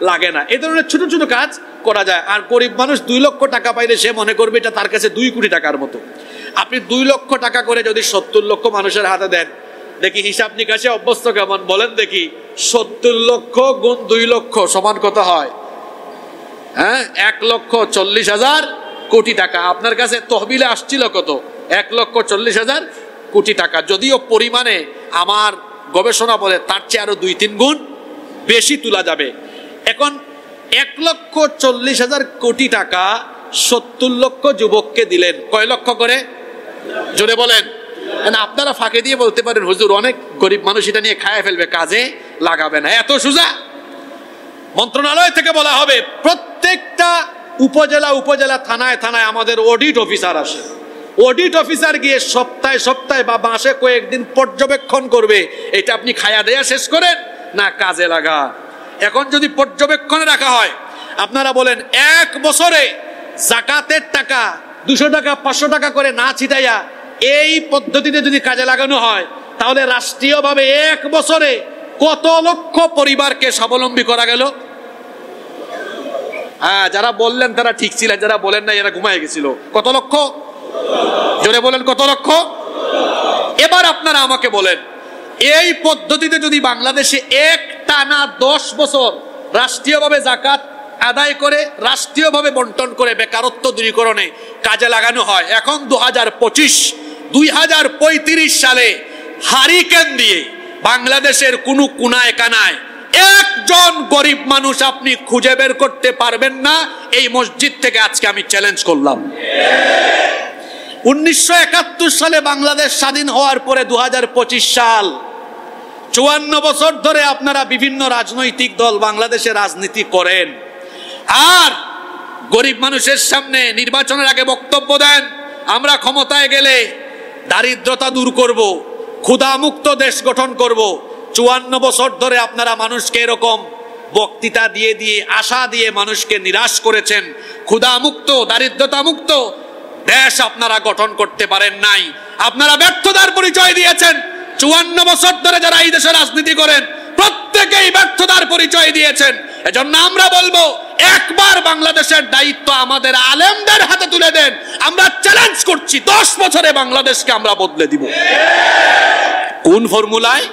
লাগে না। এই ধরনের ছোট ছোট কাজ করা যায়। আর গরিব মানুষ 2 লক্ষ টাকা পাইলে সে মনে করবে এটা তার কাছে 2 কোটি টাকার মতো। আপনি 2 লক্ষ টাকা করে যদি 70 লক্ষ মানুষের হাতে দেন, দেখি হিসাব নিকাশে অভ্যস্ত কেমন বলেন দেখি। 70 লক্ষ গুণ 2 লক্ষ সমান কত হয়? হ্যাঁ, 1,40,000 কোটি টাকা। আপনার কাছে তহবিলে আসছিল কত? 1,40,000 কোটি টাকা। যদিও পরিমাণে আমার গবেষণা বলে তার চেয়ে আরো 2-3 গুণ বেশি তোলা যাবে। এখন 1,40,000 কোটি টাকা 70 লক্ষ যুবককে দিলেন, কয় লক্ষ করে? জোরে বলেন। আপনারা ফাঁকে দিয়ে বলতে পারেন হুজুর অনেক গরিব মানুষ এটা নিয়ে খায় ফেলবে, কাজে লাগাবে না। এত সোজা? মন্ত্রণালয় থেকে বলা হবে প্রত্যেকটা উপজেলা থানায় থানায় আমাদের অডিট অফিসার আসে। অডিট অফিসার গিয়ে সপ্তাহে সপ্তাহে বা মাসে কয়েকদিন পর্যবেক্ষণ করবে এটা আপনি খায়া দেয়া শেষ করেন না কাজে লাগা। এখন যদি পর্যবেক্ষণে রাখা হয়, আপনারা বলেন 1 বছরে জাকাতের টাকা 200 টাকা 500 টাকা করে না ছিটাইয়া এই পদ্ধতিতে যদি কাজে লাগানো হয়, তাহলে রাষ্ট্রীয়ভাবে 1 বছরে কত লক্ষ পরিবারকে স্বাবলম্বী করা গেল? হ্যাঁ, যারা বললেন তারা ঠিক ছিলেন, যারা বলেন না এরা ঘুমায় গেছিল। কত লক্ষ? জোরে বলেন, কত লক্ষ? এবার আপনারা আমাকে বলেন, এই পদ্ধতিতে যদি বাংলাদেশে একটানা 10 বছর রাষ্ট্রীয়ভাবে জাকাত আদায় করে রাষ্ট্রীয়ভাবে বন্টন করে বেকারত্ব দূরীকরণে কাজে লাগানো হয়, এখন 2035 সালে হারিকেন দিয়ে বাংলাদেশের কোনো কোনায় কানায় একজন গরিব মানুষ আপনি খুঁজে বের করতে পারবেন না। এই মসজিদ থেকে আজকে আমি চ্যালেঞ্জ করলাম। 1971 সালে বাংলাদেশ স্বাধীন হওয়ার পরে 2025 সাল, 54 বছর ধরে আপনারা বিভিন্ন রাজনৈতিক দল বাংলাদেশে রাজনীতি করেন, আর গরিব মানুষের সামনে নির্বাচনের আগে বক্তব্য দেন আমরা ক্ষমতায় গেলে দারিদ্রতা দূর করব, ক্ষুধামুক্ত দেশ গঠন করব। 54 বছর ধরে আপনারা মানুষকে এরকম বক্তৃতা দিয়ে দিয়ে আশা দিয়ে মানুষকে নিরাশ করেছেন। ক্ষুধামুক্ত দারিদ্রতা মুক্ত দেশ আপনারা গঠন করতে পারেন নাই। আপনারা ব্যর্থতার পরিচয় দিয়েছেন। 54 বছর ধরে যারা এই দেশে রাজনীতি করেন প্রত্যেকেই ব্যর্থতার পরিচয় দিয়েছেন। এজন্য আমরা বলবো একবার বাংলাদেশের দায়িত্ব আমাদের আলেমদের হাতে তুলে দেন। আমরা চ্যালেঞ্জ করছি 10 বছরে বাংলাদেশকে আমরা বদলে দিব। কোন ফর্মুলায়?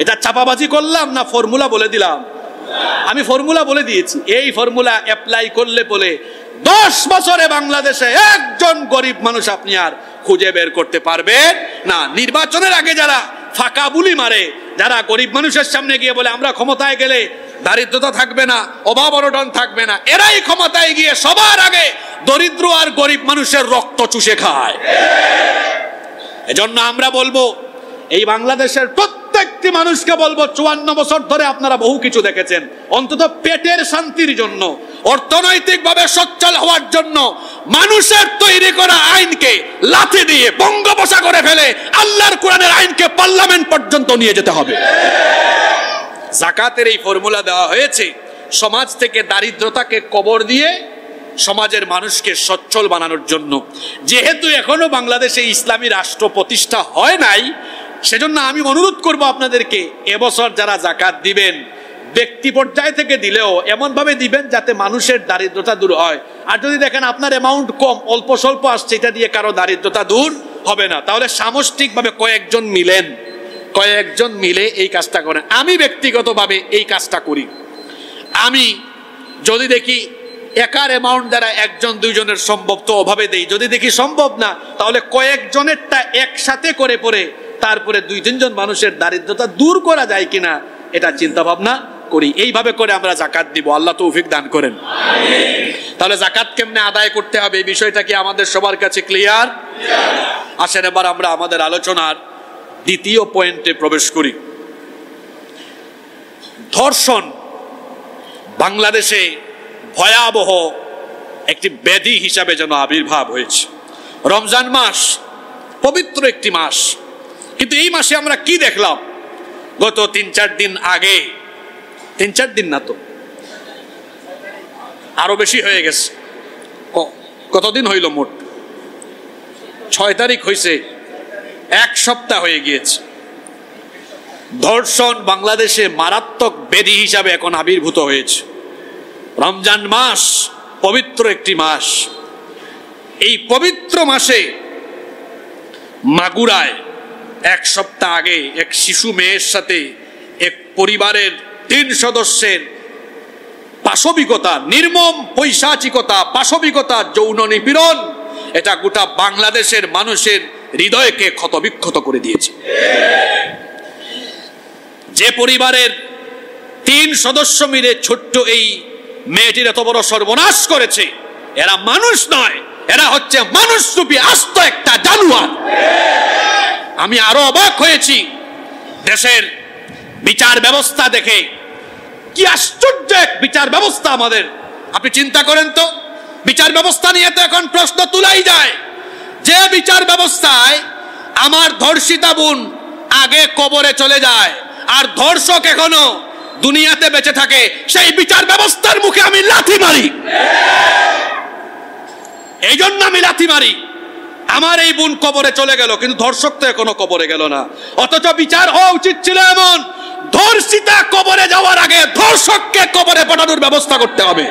এটা চাপাবাজি করলাম না ফর্মুলা বলে দিলাম? আমি ফর্মুলা বলে দিয়েছি। এই ফর্মুলা অ্যাপ্লাই করলে বলে 10 বছরে বাংলাদেশে একজন গরিব মানুষ আপনি আর খুঁজে বের করতে পারবেন না। নির্বাচনের আগে যারা ফাঁকা বুলি মারে, যারা গরিব মানুষের সামনে গিয়ে বলে আমরা ক্ষমতায় গেলে দারিদ্রতা থাকবে না, অভাব অনটন থাকবে না, এরাই ক্ষমতায় গিয়ে সবার আগে দরিদ্র আর গরিব মানুষের রক্ত চুষে খায়। এজন্য আমরা বলবো এই বাংলাদেশের প্রত্যেকটি মানুষকে বলবো 54 বছর ধরে আপনারা বহু কিছু দেখেছেন, অন্তত পেটের শান্তির জন্য, অর্থনৈতিকভাবে সচ্ছল হওয়ার জন্য মানুষের তৈরি করা আইনকে লাথি দিয়ে বঙ্গোপসাগরে করে ফেলে আল্লাহর কোরআনের আইনকে পার্লামেন্ট পর্যন্ত নিয়ে যেতে হবে। জাকাতের এই ফর্মুলা দেওয়া হয়েছে সমাজ থেকে দারিদ্রতাকে কবর দিয়ে সমাজের মানুষকে সচ্ছল বানানোর জন্য। যেহেতু এখনো বাংলাদেশে ইসলামী রাষ্ট্র প্রতিষ্ঠা হয় নাই, সেজন্য আমি অনুরোধ করব আপনাদেরকে এবছর যারা জাকাত দিবেন ব্যক্তি পর্যায় থেকে দিলেও এমন ভাবে দিবেন যাতে মানুষের দারিদ্রতা দূর হয়। আর যদি দেখেন আপনার অ্যামাউন্ট কম, অল্প স্বল্প আসছে, এটা দিয়ে কারো দারিদ্রতা দূর হবে না, তাহলে সামষ্টিকভাবে কয়েকজন মিলে এই কাজটা করেন। আমি ব্যক্তিগতভাবে এই কাজটা করি। আমি যদি দেখি একার অ্যামাউন্ট দ্বারা একজন দুইজনের সম্ভব তো অভাবে দেই, যদি দেখি সম্ভব না তাহলে কয়েকজনেরটা একসাথে করে পরে তারপরে 2-3 জন মানুষের দারিদ্রতা দূর করা যায় কিনা এটা চিন্তা ভাবনা করি। এইভাবে করে আমরা জাকাত দিব। আল্লাহ তৌফিক দান করেন। তাহলে জাকাত কেমনে আদায় করতে হবে এই বিষয়টা কি আমাদের সবার কাছে ক্লিয়ার? আসেন এবার আমরা আমাদের আলোচনার দ্বিতীয় পয়েন্টে প্রবেশ করি। ধর্ষণ বাংলাদেশে ভয়াবহ একটি ব্যাধি হিসাবে যেন আবির্ভাব হয়েছে। রমজান মাস পবিত্র একটি মাস, কিন্তু এই মাসে আমরা কি দেখলাম? গত 3-4 দিন আগে, 3-4 দিন না তো আরো বেশি হয়ে গেছে, কতদিন হইল মোট? 6 তারিখ হয়েছে, 1 সপ্তাহ হয়ে গিয়েছে। ধর্ষণ বাংলাদেশে মারাত্মক ব্যাধি হিসাবে এখন আবির্ভূত হয়েছে। রমজান মাস পবিত্র একটি মাস, এই পবিত্র মাসে মাগুরায় এক সপ্তাহ আগে এক শিশু মেয়ের সাথে এক পরিবারের 3 সদস্যের পাশবিকতা, নির্মম পৈশাচিকতা, পাশবিকতা, যৌন নিপীড়ন, এটা গোটা বাংলাদেশের মানুষের হৃদয়কে ক্ষতবিক্ষত করে দিয়েছে। যে পরিবারের 3 সদস্য মিলে ছোট্ট এই মেয়েটির এত বড় সর্বনাশ করেছে, এরা মানুষ নয়, এরা হচ্ছে মানুষরূপী আস্ত একটা জানোয়ার। আমি আরো অবাক হয়েছি দেশের বিচার ব্যবস্থা দেখে। কি আশ্চর্য এক বিচার ব্যবস্থা আমাদের! আপনি চিন্তা করেন তো, বিচার ব্যবস্থা নিয়ে তো এখন প্রশ্ন তুলাই যায়। যে বিচার ব্যবস্থায় আমার ধর্ষিতা বোন আগে কবরে চলে যায় আর ধর্ষক এখনো দুনিয়াতে বেঁচে থাকে, সেই বিচার ব্যবস্থার মুখে আমি লাথি মারি। এই জন্য আমি লাথি মারি। আমার এই বোন কবরে চলে গেল, কিন্তু ধর্ষক তো এখনো কবরে গেল না। অথচ বিচার হওয়া উচিত ছিল এমন, ধর্ষিতা কবরে যাওয়ার আগে ধর্ষককে কবরে পাঠানোর ব্যবস্থা করতে হবে।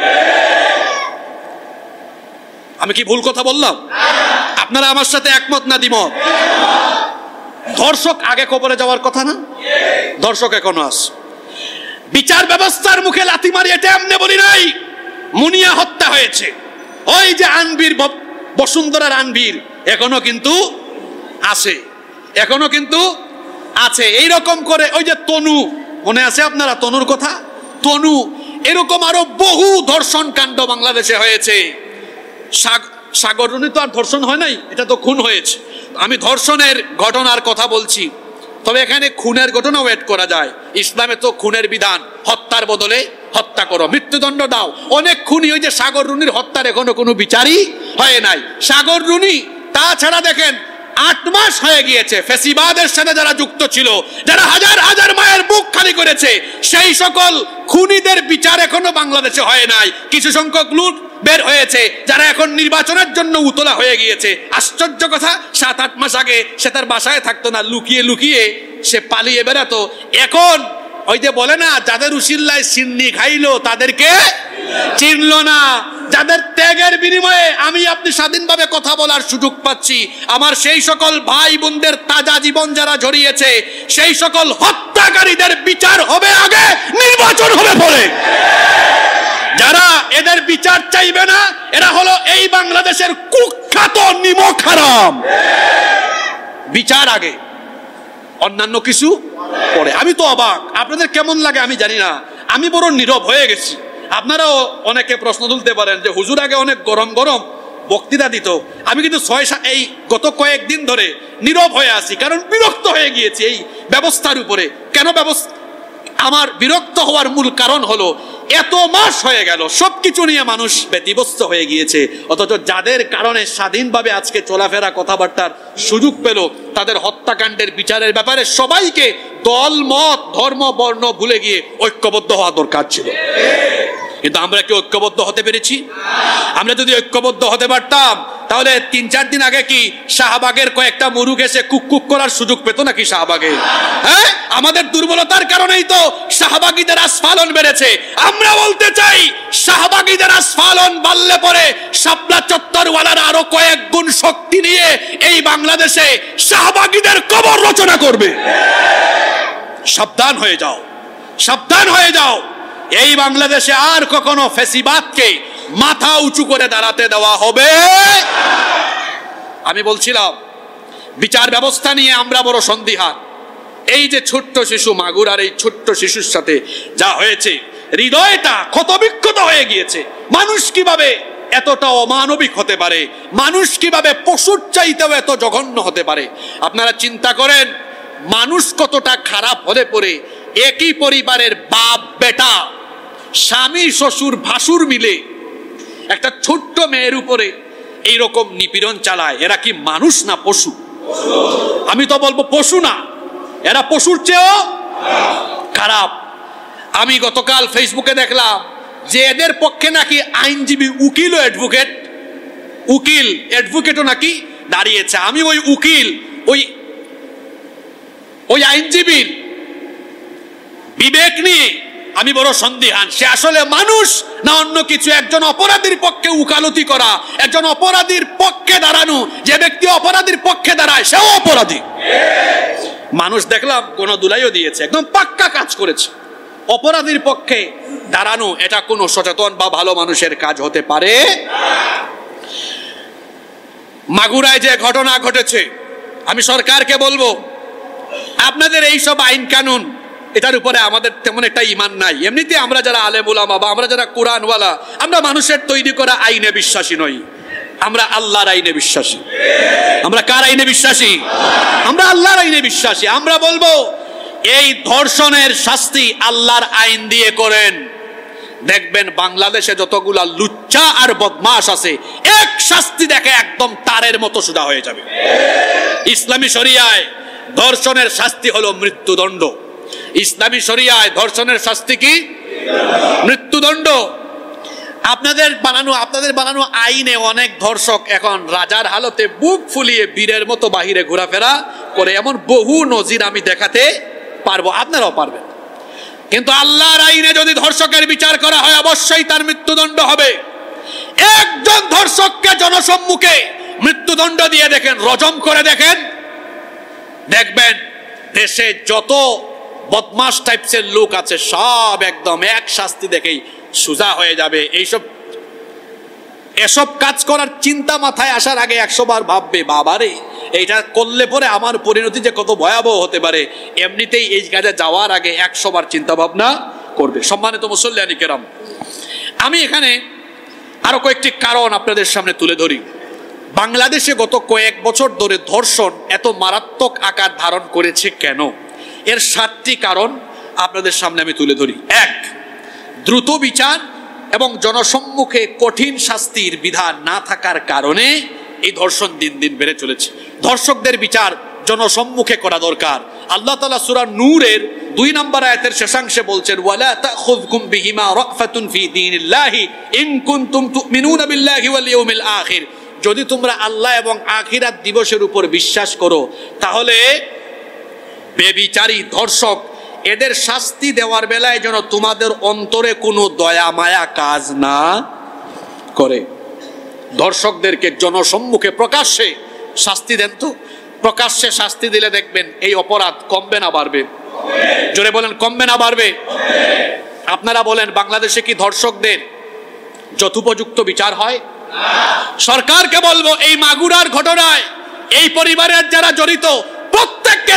আমি কি ভুল কথা বললাম? আপনারা আমার সাথে একমত না দ্বিমত? ধর্ষক আগে কবরে যাওয়ার কথা না? ধর্ষক এখনো আছে। বিচার ব্যবস্থার মুখে লাথি মারি এটা এমনি বলি নাই। মুনিয়া হত্যা হয়েছে, ওই যে আনবীর, বসুন্ধরার আনবীর এখনো কিন্তু আছে, এখনো কিন্তু আছে। এইরকম করে ওই যে তনু, মনে আছে আপনারা তনুর কথা? তনু, এরকম আরো বহু ধর্ষণ কাণ্ড বাংলাদেশে হয়েছে। সাগররুনি তো আর ধর্ষণ হয় নাই, এটা তো খুন হয়েছে। আমি ধর্ষণের ঘটনার কথা বলছি, তবে এখানে খুনের ঘটনাও অ্যাড করা যায়। ইসলামে তো খুনের বিধান, হত্যার বদলে হত্যা করো, মৃত্যুদণ্ড দাও। অনেক খুনি, ওই যে সাগররুনির হত্যার এখনো কোনো বিচারই হয় নাই। সাগররুনি, তাছাড়া দেখেন 8 মাস হয়ে গিয়েছে ফ্যাসিবাদের সাথে যারা যুক্ত ছিল, যারা হাজার হাজার মায়ের বুক খালি করেছে, সেই সকল খুনিদের বিচার এখনো বাংলাদেশে হয় নাই। কিছু সংখ্যক লুট বের হয়েছে, যারা এখন নির্বাচনের জন্য উতলা হয়ে গিয়েছে। আশ্চর্য কথা, 7-8 মাস আগে সে তার বাসায় থাকতো না, লুকিয়ে লুকিয়ে সে পালিয়ে বেড়াতো। এখন ওই যে বলে না, যাদের উশিল্লায় সিন্নি খাইলো তাদেরকে চিনলো না। যাদের ত্যাগের বিনিময়ে আমি আপনি স্বাধীনভাবে কথা বলার সুযোগ পাচ্ছি, আমার সেই সকল ভাই বোনদের তাজা জীবন যারা ঝরিয়েছে, সেই সকল হত্যাকারীদের বিচার হবে আগে, নির্বাচন হবে পরে। যারা এদের বিচার চাইবে না, এরা হলো এই বাংলাদেশের কুখ্যাত নিমক হারাম। বিচার আগে, অন্যান্য কিছু পরে। আমি তো অবাক, আপনাদের কেমন লাগে আমি জানি না, আমি বড় নীরব হয়ে গেছি। আপনারাও অনেকে প্রশ্ন তুলতে পারেন যে হুজুর আগে অনেক গরম গরম বক্তৃতা দিত, আমি কিন্তু এই গত কয়েকদিন ধরে নীরব হয়ে আছি, কারণ বিরক্ত হয়ে গিয়েছি এই ব্যবস্থার উপরে। কেন ব্যবস্থা? আমার বিরক্ত হওয়ার মূল কারণ হলো, এত মাস হয়ে গেল সবকিছু নিয়ে মানুষ ব্যতিব্যস্ত হয়ে গিয়েছে, অথচ যাদের কারণে স্বাধীনভাবে আজকে চলাফেরা কথাবার্তার সুযোগ পেল, তাদের হত্যাকাণ্ডের বিচারের ব্যাপারে সবাইকে দল মত ধর্ম বর্ণ ভুলে গিয়ে ঐক্যবদ্ধ হওয়া দরকার ছিল। কিন্তু আমরা কি ঐক্যবদ্ধ হতে পেরেছি? আমরা যদি ঐক্যবদ্ধ হতে পারতাম, তাহলে 3-4 দিন আগে কি শাহবাগের কয়েকটা মুরুখ এসে কুক করার সুযোগ পেত নাকি শাহবাগে? হ্যাঁ, আমাদের দুর্বলতার কারণেই তো শাহবাগীদের আস্ফালন বেড়েছে। আমরা বলতে চাই, শাহবাগীদের আস্ফালন বাড়লে পরে শাপলা চত্বরওয়ালারা আরো কয়েক গুণ শক্তি নিয়ে এই বাংলাদেশে শাহবাগীদের কবর রচনা করবে। সাবধান হয়ে যাও, সাবধান হয়ে যাও। এই বাংলাদেশে আর কখনো ফ্যাসিবাদকে মাথা উঁচু করে দাঁড়াতে দেওয়া হবে। আমি বলছিলাম, বিচার ব্যবস্থা নিয়ে আমরা বড় সন্দিহান। এই যে ছোট্ট শিশু মাগুরার, এই ছোট্ট শিশুর সাথে যা হয়েছে, হৃদয়টা ক্ষতবিক্ষত হয়ে গিয়েছে। মানুষ কিভাবে এতটা অমানবিক হতে পারে? মানুষ কিভাবে পশুর চাইতেও এত জঘন্য হতে পারে? আপনারা চিন্তা করেন, মানুষ কতটা খারাপ হলে পরে একই পরিবারের বাপ বেটা, স্বামী শ্বশুর ভাসুর মিলে একটা ছোট্ট মেয়ের উপরে এইরকম নিপীড়ন চালায়। এরা কি মানুষ না পশু? আমি তো বলবো পশু না, এরা পশুর চেয়েও খারাপ। আমি গতকাল ফেসবুকে দেখলাম যে এদের পক্ষে নাকি আইনজীবী, উকিল ও অ্যাডভোকেটও নাকি দাঁড়িয়েছে। আমি ওই উকিল, ওই আইনজীবীর বিবেক নিয়ে আমি বড় সন্দিহান সে আসলে মানুষ না অন্য কিছু। একজন অপরাধীর পক্ষে উকালতি করা, একজন অপরাধীর পক্ষে দাঁড়ানো, যে ব্যক্তি অপরাধীর পক্ষে দাঁড়ায় সেও অপরাধী। মানুষ দেখলাম কোন দুলাইও দিয়েছে, একদম পাক্কা কাজ করেছে। অপরাধীর পক্ষে দাঁড়ানো এটা কোনো সচেতন বা ভালো মানুষের কাজ হতে পারে। মাগুরায় যে ঘটনা ঘটেছে, আমি সরকারকে বলবো আপনাদের এই সব আইন কানুন এটার উপরে আমাদের তেমন একটা ঈমান নাই। এমনিতে আমরা যারা আলেম উলামা বা আমরা যারা কোরআনওয়ালা, আমরা মানুষের তৈরি করা আইনে বিশ্বাসী নই, আমরা আল্লাহর আইনে বিশ্বাসী। আমরা কার আইনে বিশ্বাসী? আমরা আল্লাহর আইনে বিশ্বাসী। আমরা বলবো এই ধর্ষণের শাস্তি আল্লাহর আইন দিয়ে করেন। দেখবেন বাংলাদেশে যতগুলা লুচ্চা আর বদমাশ আছে, এক শাস্তি দেখে একদম তারের মতো সোজা হয়ে যাবে। ইসলামী শরিয়ায় ধর্ষণের শাস্তি হলো মৃত্যুদণ্ড। ইসলামী শরিয়ায় ধর্ষণের শাস্তি কি? মৃত্যুদণ্ড। আপনাদের বানানো আইনে অনেক ধর্ষক এখন রাজার হালতে বুক ফুলিয়ে বীরের মতো বাহিরে ঘোরাফেরা করে, এমন বহু নজির আমি দেখাতে পারবো, আপনারাও পারবেন। কিন্তু আল্লাহর আইনে যদি ধর্ষকের বিচার করা হয় অবশ্যই তার মৃত্যুদণ্ড হবে। একজন ধর্ষককে জনসম্মুখে মৃত্যুদণ্ড দিয়ে দেখেন, রজম করে দেখেন, দেখবেন দেশে যত বদমাশ টাইপসের লোক আছে সব একদম এক শাস্তি দেখেই সোজা হয়ে যাবে। এসব কাজ করার চিন্তা মাথায় আসার আগে 100 বার ভাববে, বাবারে এইটা করলে পরে আমার পরিণতি যে কত ভয়াবহ হতে পারে। এমনিতেই এই কাজে যাওয়ার আগে 100 বার চিন্তা ভাবনা করবে। সম্মানিত মুসল্লিয়ানি কেরাম, আমি এখানে আরো কয়েকটি কারণ আপনাদের সামনে তুলে ধরি। বাংলাদেশে গত কয়েক বছর ধরে ধর্ষণ এত মারাত্মক আকার ধারণ করেছে কেন? এর 7টি কারণ আপনাদের সামনে আমি তুলে ধরি। 1, দ্রুত বিচার এবং জনসম্মুখে কঠিন শাস্তির বিধান না থাকার কারণে এই ধর্ষণ দিন দিন বেড়ে চলেছে। ধর্ষকদের বিচার জনসম্মুখে করা দরকার। আল্লাহ তাআলা সূরা নূরের 2 নম্বর আয়াতের শেষাংশে বলছেন, ওয়ালা তাখুযকুম বিহিমা রাফাতুন ফি দীনিল্লাহি ইন কুনতুম তুমিনুনা বিল্লাহি ওয়াল ইয়াউমিল আখির। যদি তোমরা আল্লাহ এবং আখিরাত দিবসের উপর বিশ্বাস করো তাহলে বেবিচারী ধর্ষক এদের শাস্তি দেওয়ার বেলায় যেন তোমাদের অন্তরে কোনো দয়া মায়া কাজ না করে। ধর্ষকদেরকে জনসম্মুখে প্রকাশ্যে শাস্তি দেন তো। প্রকাশ্যে শাস্তি দিলে দেখবেন এই অপরাধ কমবে না বাড়বে? জোরে বলেন, কমবে না বাড়বে? আপনারা বলেন বাংলাদেশে কি ধর্ষকদের যথোপযুক্ত বিচার হয়? সরকারকে বলবো এই মাগুরার ঘটনায় এই পরিবারের যারা জড়িত প্রত্যেককে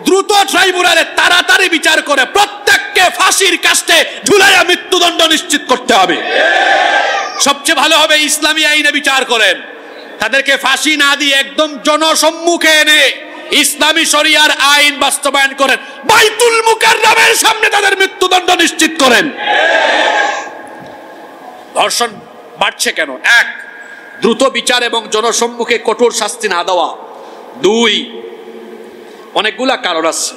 দ্রুত ট্রাইব্যুনালে তাড়াতাড়ি বিচার করে প্রত্যেককে ফাঁসির কাস্টে ঝুলাইয়া মৃত্যুদণ্ড নিশ্চিত করতে হবে। সবচেয়ে ভালো হবে ইসলামী আইনে বিচার করেন, তাদেরকে ফাঁসি না দিয়ে একদম জনসম্মুখে এনে ইসলামী শরিয়ার আইন বাস্তবায়ন করেন, বাইতুল মুকাররমের সামনে তাদের মৃত্যুদণ্ড নিশ্চিত করেন। ধর্ষণ বাড়ছে কেন? 1, দ্রুত বিচার এবং জনসম্মুখে কঠোর শাস্তি না দেওয়া। 2, অনেকগুলা কারণ আছে।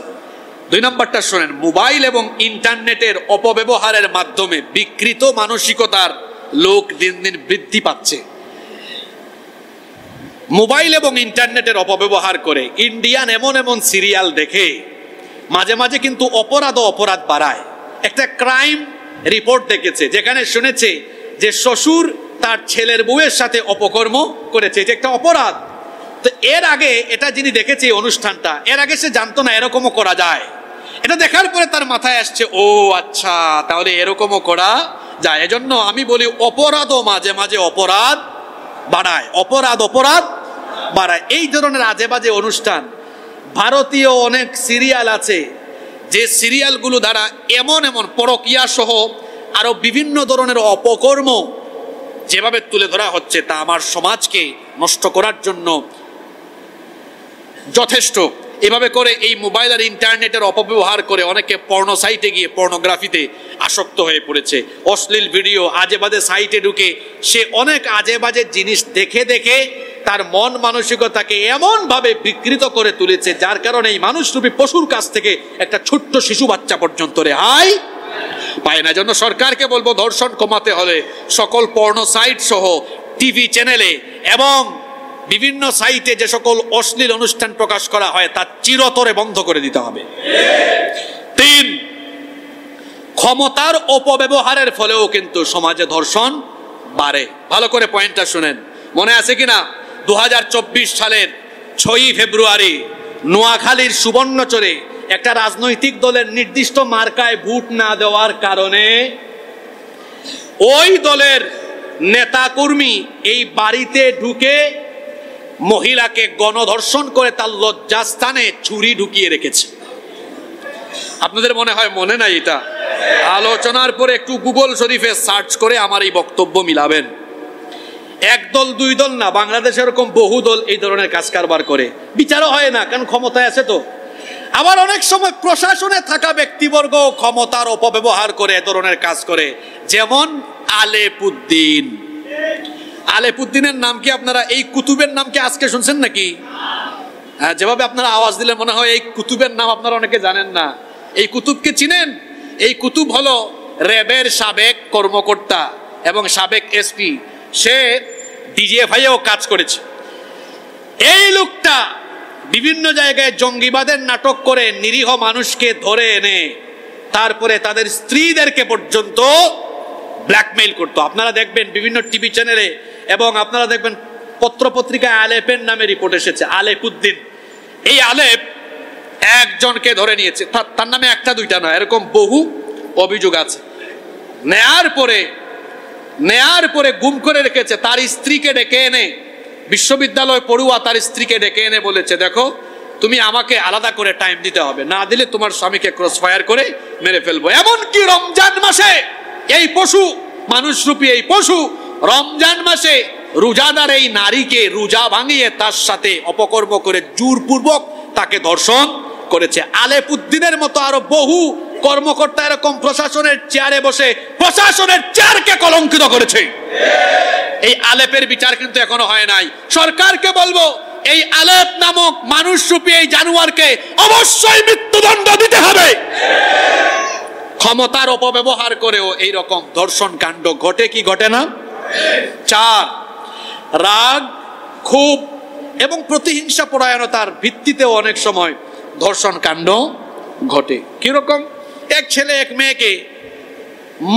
2 নম্বরটা শোনেন, মোবাইল এবং ইন্টারনেটের অপব্যবহারের মাধ্যমে বিকৃত মানসিকতার লোক দিন দিন বৃদ্ধি পাচ্ছে। মোবাইল এবং ইন্টারনেটের অপব্যবহার করে ইন্ডিয়ান এমন সিরিয়াল দেখে মাঝে মাঝে কিন্তু অপরাধ বাড়ায়। একটা ক্রাইম রিপোর্ট দেখেছে যেখানে শুনেছে যে শ্বশুর তার ছেলের বউয়ের সাথে অপকর্ম করেছে, এটা একটা অপরাধ। তো এর আগে এটা যিনি দেখেছে অনুষ্ঠানটা, এর আগে সে জানতো না এরকমও করা যায়। এটা দেখার পরে তার মাথায় আসছে, ও আচ্ছা তাহলে এরকমও করা যায়। এজন্য আমি বলি অপরাধও মাঝে মাঝে অপরাধ বাড়ায়। এই ধরনের আজে বাজে অনুষ্ঠান, ভারতীয় অনেক সিরিয়াল আছে যে সিরিয়ালগুলো দ্বারা এমন পরকীয়া সহ আরো বিভিন্ন ধরনের অপকর্ম যেভাবে তুলে ধরা হচ্ছে তা আমার সমাজকে নষ্ট করার জন্য যথেষ্ট। এভাবে করে এই মোবাইল আর ইন্টারনেটের অপব্যবহার করে অনেকে পর্নো সাইটে গিয়ে পর্নোগ্রাফিতে আসক্ত হয়ে পড়েছে। অশ্লীল ভিডিও, আজে বাজে সাইটে ঢুকে সে অনেক আজে বাজে জিনিস দেখে তার মন মানসিকতাকে এমন ভাবে বিকৃত করে তুলেছে যার কারণে এই মানুষরূপী পশুর কাছ থেকে একটা ছোট্ট শিশু বাচ্চা পর্যন্ত রেহাই পায় না। জন্য সরকারকে বলবো ধর্ষণ কমাতে হলে সকল পর্নো সাইট সহ টিভি চ্যানেলে এবং বিভিন্ন সাইটে যে সকল অশ্লীল অনুষ্ঠান প্রকাশ করা হয় তা চিরতরে বন্ধ করে দিতে হবে। 3, ক্ষমতার অপব্যবহারের ফলেও কিন্তু সমাজে ধর্ষণ বাড়ে। ভালো করে পয়েন্টটা শুনেন, মনে আছে কিনা 2024 সালের 6ই ফেব্রুয়ারি নোয়াখালীর সুবর্ণচরে একটা রাজনৈতিক দলের নির্দিষ্ট মার্কায় ভোট না দেওয়ার কারণে ওই দলের নেতাকর্মী এই বাড়িতে ঢুকে মহিলাকে গণধর্ষণ করে তার লজ্জাস্থানে ছুরি ঢুকিয়ে রেখেছে। আপনাদের মনে হয় মনে নাই? এটা আলোচনার পরে একটু গুগল শরীফে সার্চ করে আমার এই বক্তব্য মিলাবেন। এক দল দুই দল না, বাংলাদেশে এরকম বহু দল এই ধরনের কাজ কারবার করে, বিচারও হয় না, কারণ ক্ষমতায় আছে তো। আবার অনেক সময় প্রশাসনে থাকা ব্যক্তিবর্গ ক্ষমতার অপব্যবহার করে এ ধরনের কাজ করে, যেমন আলেপুদ্দিন। আলেপুদ্দিনের নাম কি আপনারা, এই কুতুবের নাম কি আজকে শুনছেন নাকি? হ্যাঁ, যেভাবে আপনারা আওয়াজ দিলে মনে হয় এই কুতুবের নাম আপনারা অনেকে জানেন না। এই কুতুবকে চিনেন? এই কুতুব হলো র্যাবের সাবেক কর্মকর্তা এবং সাবেক এসপি। সে ডিজিএফআইও কাজ করেছে। এই লোকটা বিভিন্ন জায়গায় জঙ্গিবাদের নাটক করে নিরীহ মানুষকে ধরে এনে তারপরে তাদের স্ত্রীদেরকে পর্যন্ত ব্ল্যাকমেইল করতো। আপনারা দেখবেন বিভিন্ন টিভি চ্যানেলে এবং আপনারা দেখবেন পত্রপত্রিকায় আলেপের নামে রিপোর্ট এসেছে। আলেপুদ্দিন, এই আলেপ একজনকে ধরে নিয়েছে, তার নামে একটা দুইটা নয়, এরকম বহু অভিযোগ আছে। নেয়ার পরে গুম করে রেখেছে। তার স্ত্রীকে ডেকে এনে, বিশ্ববিদ্যালয় পড়ুয়া তার স্ত্রীকে ডেকে এনে বলেছে, দেখো তুমি আমাকে আলাদা করে টাইম দিতে হবে, না দিলে তোমার স্বামীকে ক্রস ফায়ার করে মেরে ফেলবো। এমনকি রমজান মাসে এই পশু, মানুষরূপী এই পশু রমজান মাসে রোজাদার এই নারীকে রোজা ভাঙিয়ে তার সাথে অপকর্ম করে জোরপূর্বক তাকে ধর্ষণ করেছে। আলেপুদ্দিনের মতো আরো বহু কর্মকর্তা এরকম প্রশাসনের চেয়ারে বসে প্রশাসনের চেয়ারকে কলঙ্কিত করেছে। এই আলেপের বিচার কিন্তু এখনো হয় নাই। সরকারকে বলবো, এই আলেপ নামক মানুষরূপী এই জানোয়ারকে অবশ্যই মৃত্যুদণ্ড দিতে হবে। ক্ষমতার অপব্যবহার করেও এই রকম ধর্ষণ কাণ্ড ঘটে কি ঘটে না? 4, রাগ, ক্ষোভ এবং প্রতিহিংসা পরায়ণতার ভিত্তিতেও অনেক সময় ধর্ষণ কাণ্ড ঘটে। কিরকম? এক ছেলে এক মেয়েকে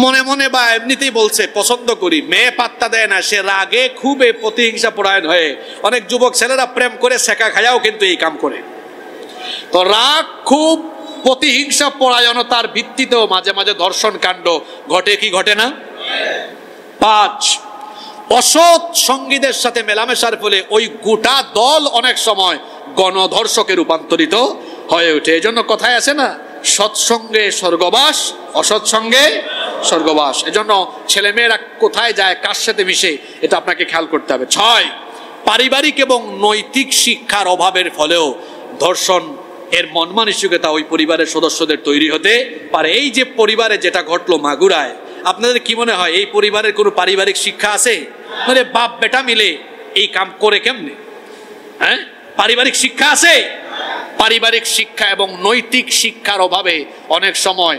মনে মনে বা এমনিতেই বলছে পছন্দ করি, মেয়ে পাত্তা দেয় না, সে রাগে খুবই প্রতিহিংসা পরায়ণ হয়ে, অনেক যুবক ছেলেরা প্রেম করে সেকা খায়াও কিন্তু এই কাম করে। তো রাগ, খুব প্রতিহিংসা পরায়ণতার ভিত্তিতেও মাঝে মাঝে ধর্ষণ কাণ্ড ঘটে কি ঘটে না? 5, অসৎ সঙ্গীদের সাথে মেলামেশার ফলে ওই গোটা দল অনেক সময় গণধর্ষকে রূপান্তরিত হয়ে ওঠে। এই জন্য কথায় আছে না, সৎসঙ্গে স্বর্গবাস, অসৎসঙ্গে স্বর্গবাস। এজন্য ছেলেমেয়েরা কোথায় যায়, কার সাথে মিশে, এটা আপনাকে খেয়াল করতে হবে। 6, পারিবারিক এবং নৈতিক শিক্ষার অভাবের ফলেও ধর্ষণ এর মন মানসিকতা ওই পরিবারের সদস্যদের তৈরি হতে পারে। এই যে পরিবারে যেটা ঘটলো মাগুরায়, আপনাদের কি মনে হয় এই পরিবারের কোনো পারিবারিক শিক্ষা আছে? মানে বাপ বেটা মিলে এই কাম করে কেমনে? হ্যাঁ, পারিবারিক শিক্ষা আছে? পারিবারিক শিক্ষা এবং নৈতিক শিক্ষার অভাবে অনেক সময়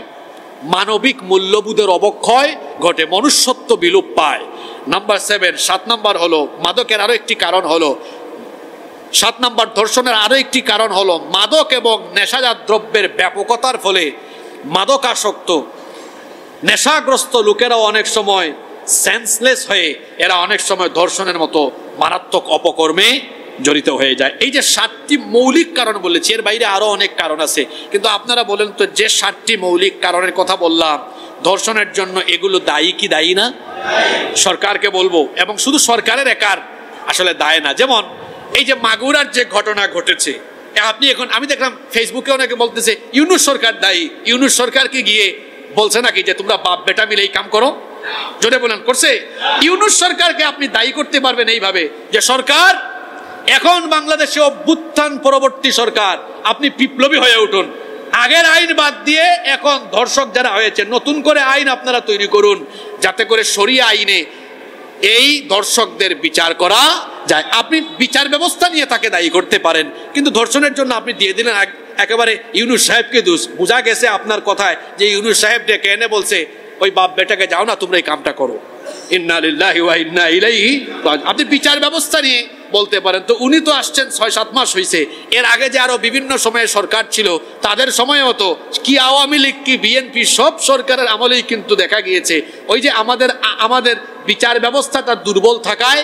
মানবিক মূল্যবোধের অবক্ষয় ঘটে, মনুষ্যত্ব বিলোপ পায়। নাম্বার 7, 7 নাম্বার হলো মাদকের আরো একটি কারণ হলো, 7 নাম্বার ধর্ষণের আরো একটি কারণ হলো মাদক এবং নেশাজাত দ্রব্যের ব্যাপকতার ফলে মাদকাসক্ত নেশাগ্রস্ত লোকেরাও অনেক সময় সেন্সলেস হয়ে এরা অনেক সময় ধর্ষণের মতো মারাত্মক অপকর্মে জড়িত হয়ে যায়। এই যে 7টি মৌলিক কারণ বলেছি, এর বাইরে আরো অনেক কারণ আছে, কিন্তু আপনারা বলেন তো যে 7টি মৌলিক কারণের কথা বললাম ধর্ষণের জন্য, এগুলো দায়ী কি দায়ী না? সরকারকে বলবো, এবং শুধু সরকারের একার আসলে দায় না। যেমন এই যে মাগুরার যে ঘটনা ঘটেছে, আপনি এখন আমি দেখলাম ফেসবুকে অনেকে বলতেছে ইউনূস সরকার দায়ী। ইউনূস সরকারকে গিয়ে বলছে নাকি যে তোমরা বাপ বেটা মিলে এই কাম করো? জোরে বলেন, করছে? ইউনূস সরকারকে আপনি দায়ী করতে পারবেন এইভাবে যে সরকার এখন বাংলাদেশে অভ্যুত্থান পরবর্তী সরকার, আপনি বিপ্লবী হয়ে উঠুন, আগের আইন বাদ দিয়ে এখন ধর্ষক যারা হয়েছে নতুন করে আইন আপনারা তৈরি করুন, যাতে করে শরিয়া আইনে এই ধর্ষকদের বিচার করা যায়। আপনি বিচার ব্যবস্থা নিয়ে তাকে দায়ী করতে পারেন, কিন্তু ধর্ষণের জন্য আপনি দিয়ে দিলেন একেবারে ইউনূস সাহেবকে দোষ। বোঝা গেছে আপনার কথায় যে ইউনূস সাহেব ডেকে এনে বলছে ওই বাপ বেটাকে যাও না তোমরা এই কামটা করো। ইন্না লিল্লাহি ওয়া ইন্না ইলাইহি রাজিউন। আপনি বিচার ব্যবস্থা নিয়ে বলতে পারেন। তো উনি তো আসছেন 6-7 মাস হয়েছে, এর আগে যে আরো বিভিন্ন সময়ে সরকার ছিল তাদের সময়ও তো কি আওয়ামী লীগ কি বিএনপি সব সরকারের আমলেই কিন্তু দেখা গিয়েছে ওই যে আমাদের বিচার ব্যবস্থাটা দুর্বল থাকায়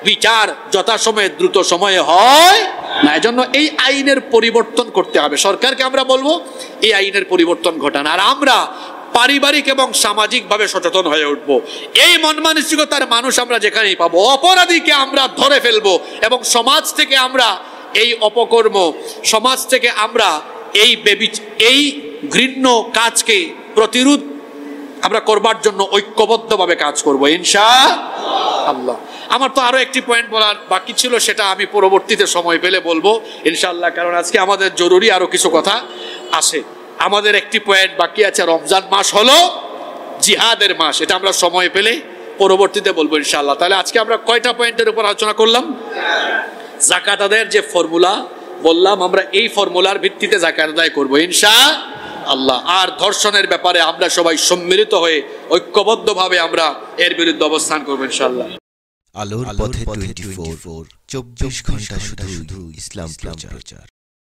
বিচার যথাসময়ে দ্রুত সময়ে হয় না। এজন্য এই আইনের পরিবর্তন করতে হবে। সরকারকে আমরা বলবো এই আইনের পরিবর্তন ঘটান, আর আমরা পারিবারিক এবং সামাজিকভাবে সচেতন হয়ে উঠব। এই মন মানসিকতার মানুষ আমরা যেখানেই পাবো, অপরাধীকে আমরা ধরে ফেলবো এবং সমাজ থেকে আমরা এই অপকর্ম, সমাজ থেকে আমরা এই ঘৃণ্য কাজকে প্রতিরোধ আমরা করবার জন্য ঐক্যবদ্ধভাবে কাজ করব ইনশাআল্লাহ। আমার তো আরো একটি পয়েন্ট বলার বাকি ছিল, সেটা আমি পরবর্তীতে সময় পেলে বলবো ইনশাআল্লাহ, কারণ আজকে আমাদের জরুরি আরো কিছু কথা আছে। আমাদের একটি পয়েন্ট বাকি আছে, রমজান মাস হলো জিহাদের মাস, এটা আমরা সময় পেলে পরবর্তীতে বলবো ইনশাআল্লাহ। তাহলে আজকে আমরা কয়টা পয়েন্টের উপর আলোচনা করলাম? যাকাত আদায়ের যে ফর্মুলা বললাম, আমরা এই ফর্মুলার ভিত্তিতে যাকাত আদায় করবো ইনশাআল্লাহ। আর ধর্ষণের ব্যাপারে আমরা সবাই সম্মিলিত হয়ে ঐক্যবদ্ধভাবে আমরা এর বিরুদ্ধে অবস্থান করবো ইনশাআল্লাহ। আলোর পথে 24 24 ঘন্টা শুধু ইসলাম প্রচার।